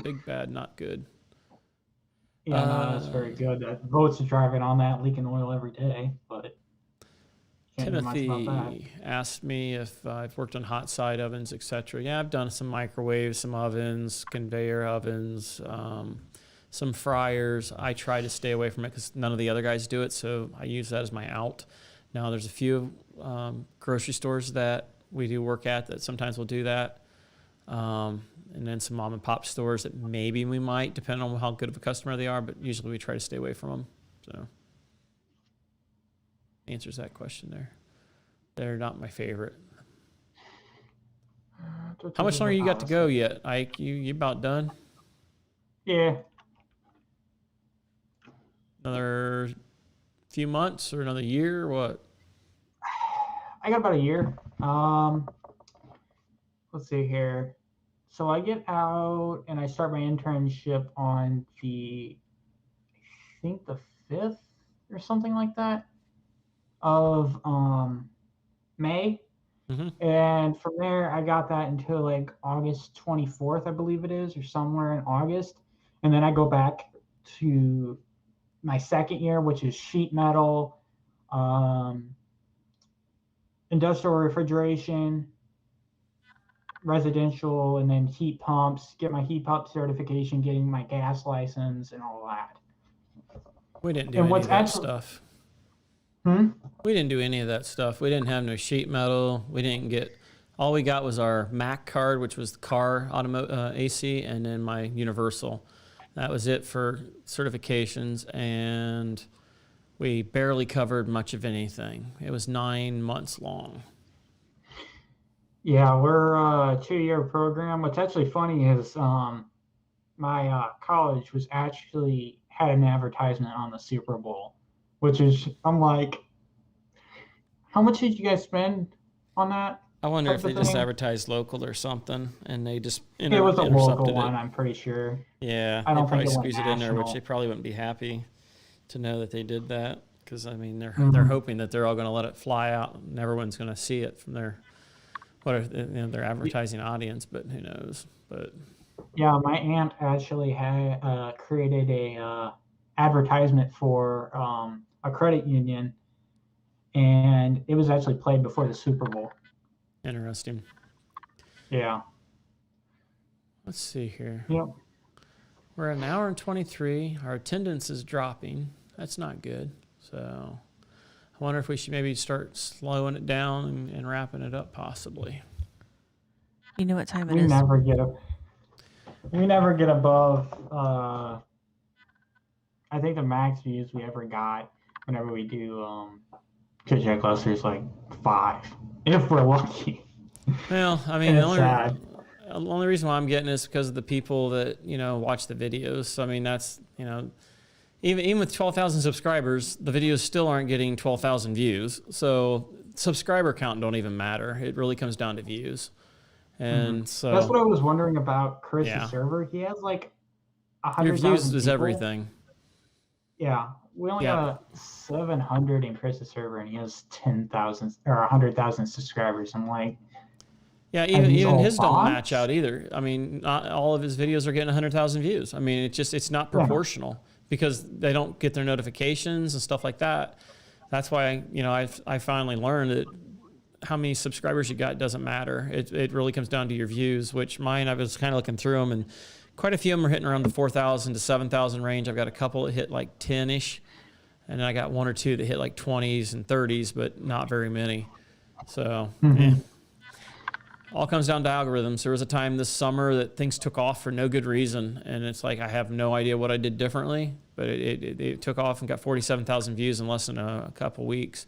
Big bad, not good. yeah, no, that's very good. That boats are driving on that, leaking oil every day, but can't do much about that. Timothy asked me if I've worked on hot side ovens, etc. Yeah, I've done some microwaves, some ovens, conveyor ovens, some fryers. I try to stay away from it because none of the other guys do it, so I use that as my out. Now, there's a few grocery stores that we do work at that sometimes will do that, and then some mom and pop stores that maybe we might, depending on how good of a customer they are, but usually we try to stay away from them. So answers that question there. They're not my favorite. How much longer you got to go yet, Ike? You about done? Yeah. Another few months or another year or what? I got about a year. Let's see here. So I get out and I start my internship on I think the 5th or something like that of May. Mm-hmm. And from there, I got that until like August 24th, I believe it is, or somewhere in August. And then I go back to my second year, which is sheet metal, industrial refrigeration, residential, and then heat pumps, get my heat pump certification, getting my gas license and all that. We didn't do any of that stuff. We didn't do any of that stuff. We didn't have no sheet metal. We didn't get, all we got was our MAC card, which was the car AC, and then my universal. That was it for certifications, and we barely covered much of anything. It was 9 months long. Yeah, we're a 2-year program. What's actually funny is my college was actually had an advertisement on the Super Bowl, which is, I'm like, how much did you guys spend on that? I wonder if they just advertised local or something, and they just it was a local one, I'm pretty sure. Yeah, I don't they probably think squeeze it in there, which they probably wouldn't be happy to know that they did that, because I mean they're hoping that they're all going to let it fly out, and everyone's going to see it from their their advertising audience, but who knows? But yeah, my aunt actually had created a advertisement for a credit union, and it was actually played before the Super Bowl. Interesting. Yeah. Let's see here. Yep. We're an hour and 23. Our attendance is dropping. That's not good. So I wonder if we should maybe start slowing it down and wrapping it up possibly. You know what time it We is? We never get above I think the max views we ever got whenever we do Chit Chat Cluster is like 5, if we're lucky. Well, I mean, And it's sad. only reason why I'm getting it is because of the people that, watch the videos. So, I mean, that's, even with 12,000 subscribers, the videos still aren't getting 12,000 views. So subscriber count don't even matter. It really comes down to views. And so that's what I was wondering about Chris's Yeah. server. He has like your 100,000 views is people. everything. Yeah, we only Yeah. got 700 in Chris's server, and he has 10,000 or 100,000 subscribers. I'm like, Yeah, Are these even all his don't bots? match out either. I mean, not all of his videos are getting 100,000 views. I mean, it's not proportional because they don't get their notifications and stuff like that. That's why, I finally learned that how many subscribers you got doesn't matter. It really comes down to your views, which mine, I was kind of looking through them, and quite a few of them are hitting around the 4,000 to 7,000 range. I've got a couple that hit like 10-ish, and then I got one or two that hit like 20s and 30s, but not very many. So, all comes down to algorithms. There was a time this summer that things took off for no good reason, and it's like I have no idea what I did differently, but it took off and got 47,000 views in less than a couple weeks.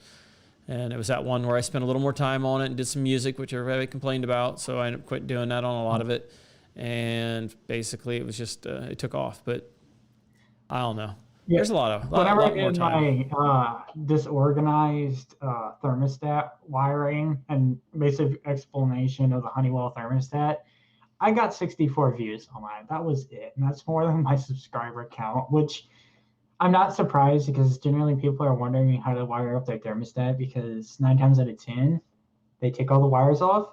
And it was that one where I spent a little more time on it and did some music, which everybody complained about, so I ended up quit doing that on a lot of it. And basically, it was just it took off, but I don't know. Yeah. There's a lot whenever I more did time. my disorganized thermostat wiring and basic explanation of the Honeywell thermostat, I got 64 views on mine. That was it, and that's more than my subscriber count, which I'm not surprised because generally people are wondering how to wire up their thermostat because 9 times out of 10, they take all the wires off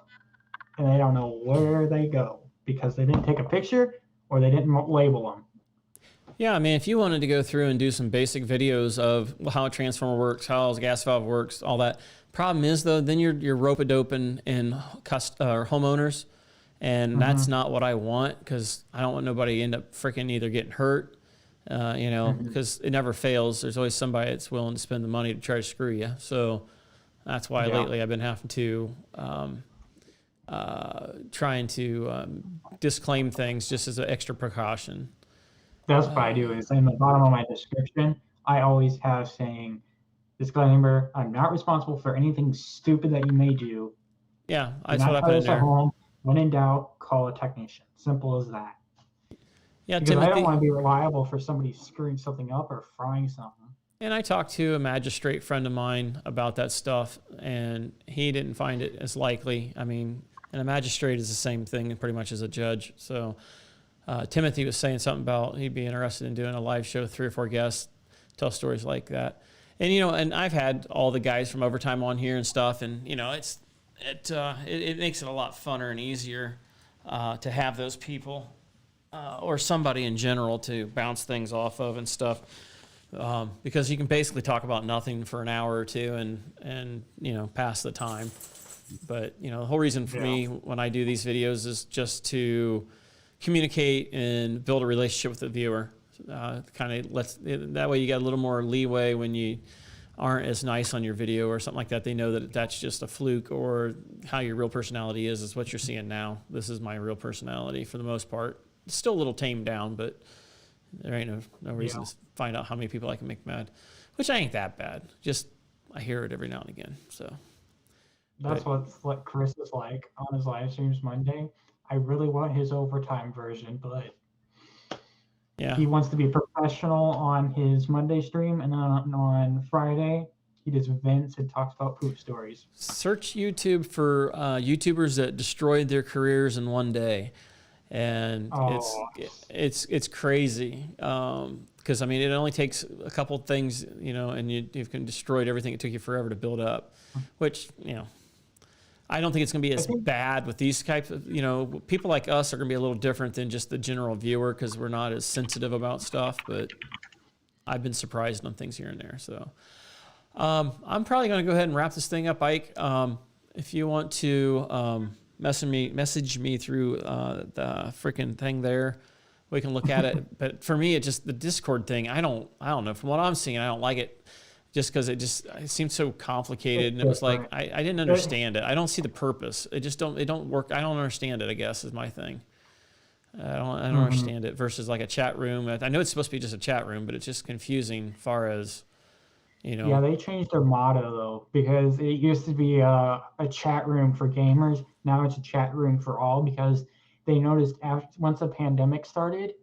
and they don't know where they go because they didn't take a picture or they didn't label them. Yeah, I mean, if you wanted to go through and do some basic videos of how a transformer works, how a gas valve works, all that. Problem is, though, then you're rope-a-doping in homeowners, and that's not what I want because I don't want nobody to end up freaking either getting hurt, because it never fails. There's always somebody that's willing to spend the money to try to screw you. So that's why lately I've been having to trying to disclaim things just as an extra precaution. That's what I do is in the bottom of my description, I always have saying, disclaimer, I'm not responsible for anything stupid that you may do. Yeah, that's what I put in there. Home. When in doubt, call a technician. Simple as that. Yeah, because Timothy, I don't want to be reliable for somebody screwing something up or frying something. And I talked to a magistrate friend of mine about that stuff, and he didn't find it as likely. I mean, and a magistrate is the same thing pretty much as a judge. So Timothy was saying something about he'd be interested in doing a live show, 3 or 4 guests, tell stories like that. And, and I've had all the guys from Overtime on here and stuff, and, it makes it a lot funner and easier to have those people or somebody in general to bounce things off of and stuff. Because you can basically talk about nothing for an hour or two and pass the time. But, the whole reason for me when I do these videos is just to communicate and build a relationship with the viewer. That way you got a little more leeway when you aren't as nice on your video or something like that. They know that that's just a fluke, or how your real personality is what you're seeing now. This is my real personality for the most part. It's still a little tamed down, but there ain't no reason to find out how many people I can make mad, which ain't that bad. Just I hear it every now and again. So that's what Chris is like on his live streams Monday. I really want his overtime version, but he wants to be professional on his Monday stream, and then on Friday he just vents and talks about poop stories. Search YouTube for YouTubers that destroyed their careers in one day. And it's crazy because I mean it only takes a couple things, and you've destroyed everything. It took you forever to build up, which I don't think it's going to be as bad with these types of people like us are going to be a little different than just the general viewer because we're not as sensitive about stuff. But I've been surprised on things here and there. So I'm probably going to go ahead and wrap this thing up, Ike. If you want to. Message me through the freaking thing there. We can look at it. But for me, it just the Discord thing. I don't know. From what I'm seeing, I don't like it. Just because it seems so complicated, and it was like I didn't understand it. I don't see the purpose. It don't work. I don't understand it. I guess is my thing. I don't understand it versus like a chat room. I know it's supposed to be just a chat room, but it's just confusing. Far as Yeah, they changed their motto though, because it used to be a chat room for gamers. Now it's a chat room for all, because they noticed once the pandemic started,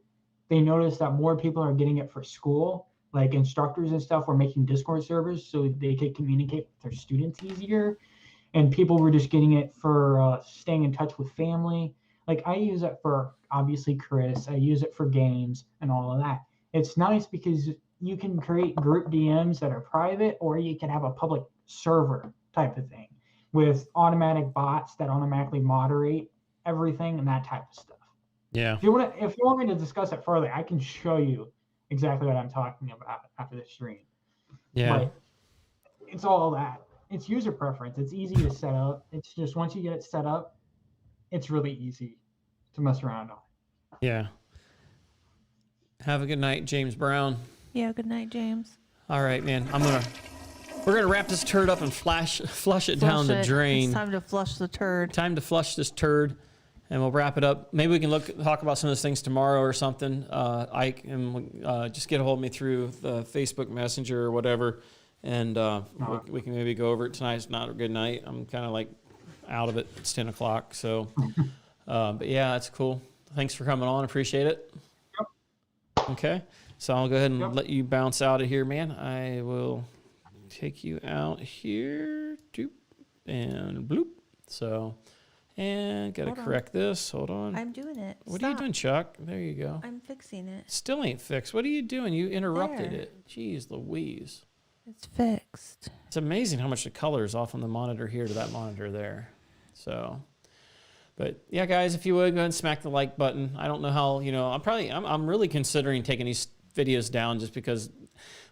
they noticed that more people are getting it for school. Like instructors and stuff were making Discord servers so they could communicate with their students easier. And people were just getting it for staying in touch with family. Like I use it for, obviously, Chris. I use it for games and all of that. It's nice because you can create group DMs that are private, or you can have a public server type of thing with automatic bots that automatically moderate everything and that type of stuff. Yeah. If you want me to discuss it further, I can show you exactly what I'm talking about after the stream. Yeah. But it's all that. It's user preference. It's easy to set up. It's just once you get it set up, it's really easy to mess around on. Yeah. Have a good night, James Brown. Yeah, good night, James. All right, man. We're gonna wrap this turd up and flush it down the drain. It's time to flush the turd. Time to flush this turd, and we'll wrap it up. Maybe we can talk about some of those things tomorrow or something. Ike, and just get a hold of me through the Facebook Messenger or whatever, and we can maybe go over it. Tonight's not a good night. I'm kind of like out of it. It's 10 o'clock, so. But yeah, it's cool. Thanks for coming on. Appreciate it. Yep. Okay, so I'll go ahead and let you bounce out of here, man. I will take you out here, doop, and bloop. So, and gotta correct this. Hold on. I'm doing it. What are you doing, Chuck? There you go. I'm fixing it. Still ain't fixed. What are you doing? You interrupted it. Jeez Louise. It's fixed. It's amazing how much the color is off on the monitor here to that monitor there. So, but yeah, guys, if you would go ahead and smack the like button. I don't know how, I'm really considering taking these videos down just because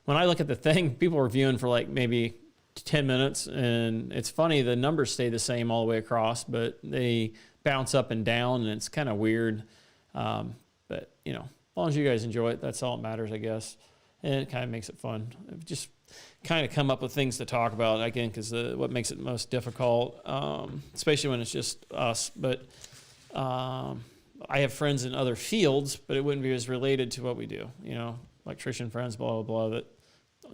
when I look at the thing, people are viewing for like maybe 10 minutes, and it's funny, the numbers stay the same all the way across, but they bounce up and down, and it's kind of weird. But, as long as you guys enjoy it, that's all that matters, I guess. And it kind of makes it fun. Just kind of come up with things to talk about, again, because what makes it most difficult, especially when it's just us. But I have friends in other fields, but it wouldn't be as related to what we do, electrician friends, blah, blah, blah, that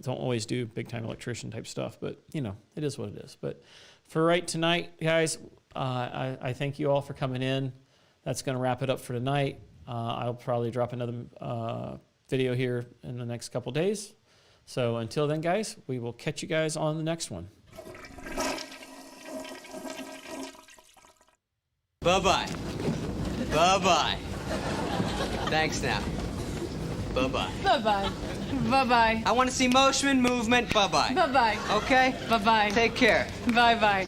don't always do big-time electrician type stuff, but, it is what it is. But for right tonight, guys, I thank you all for coming in. That's going to wrap it up for tonight. I'll probably drop another video here in the next couple days. So until then, guys, we will catch you guys on the next one. Bye-bye. Bye-bye. Thanks now. Bye-bye. Bye-bye. Bye-bye. I want to see motion, movement. Bye-bye. Bye-bye. Okay? Bye-bye. Take care. Bye-bye.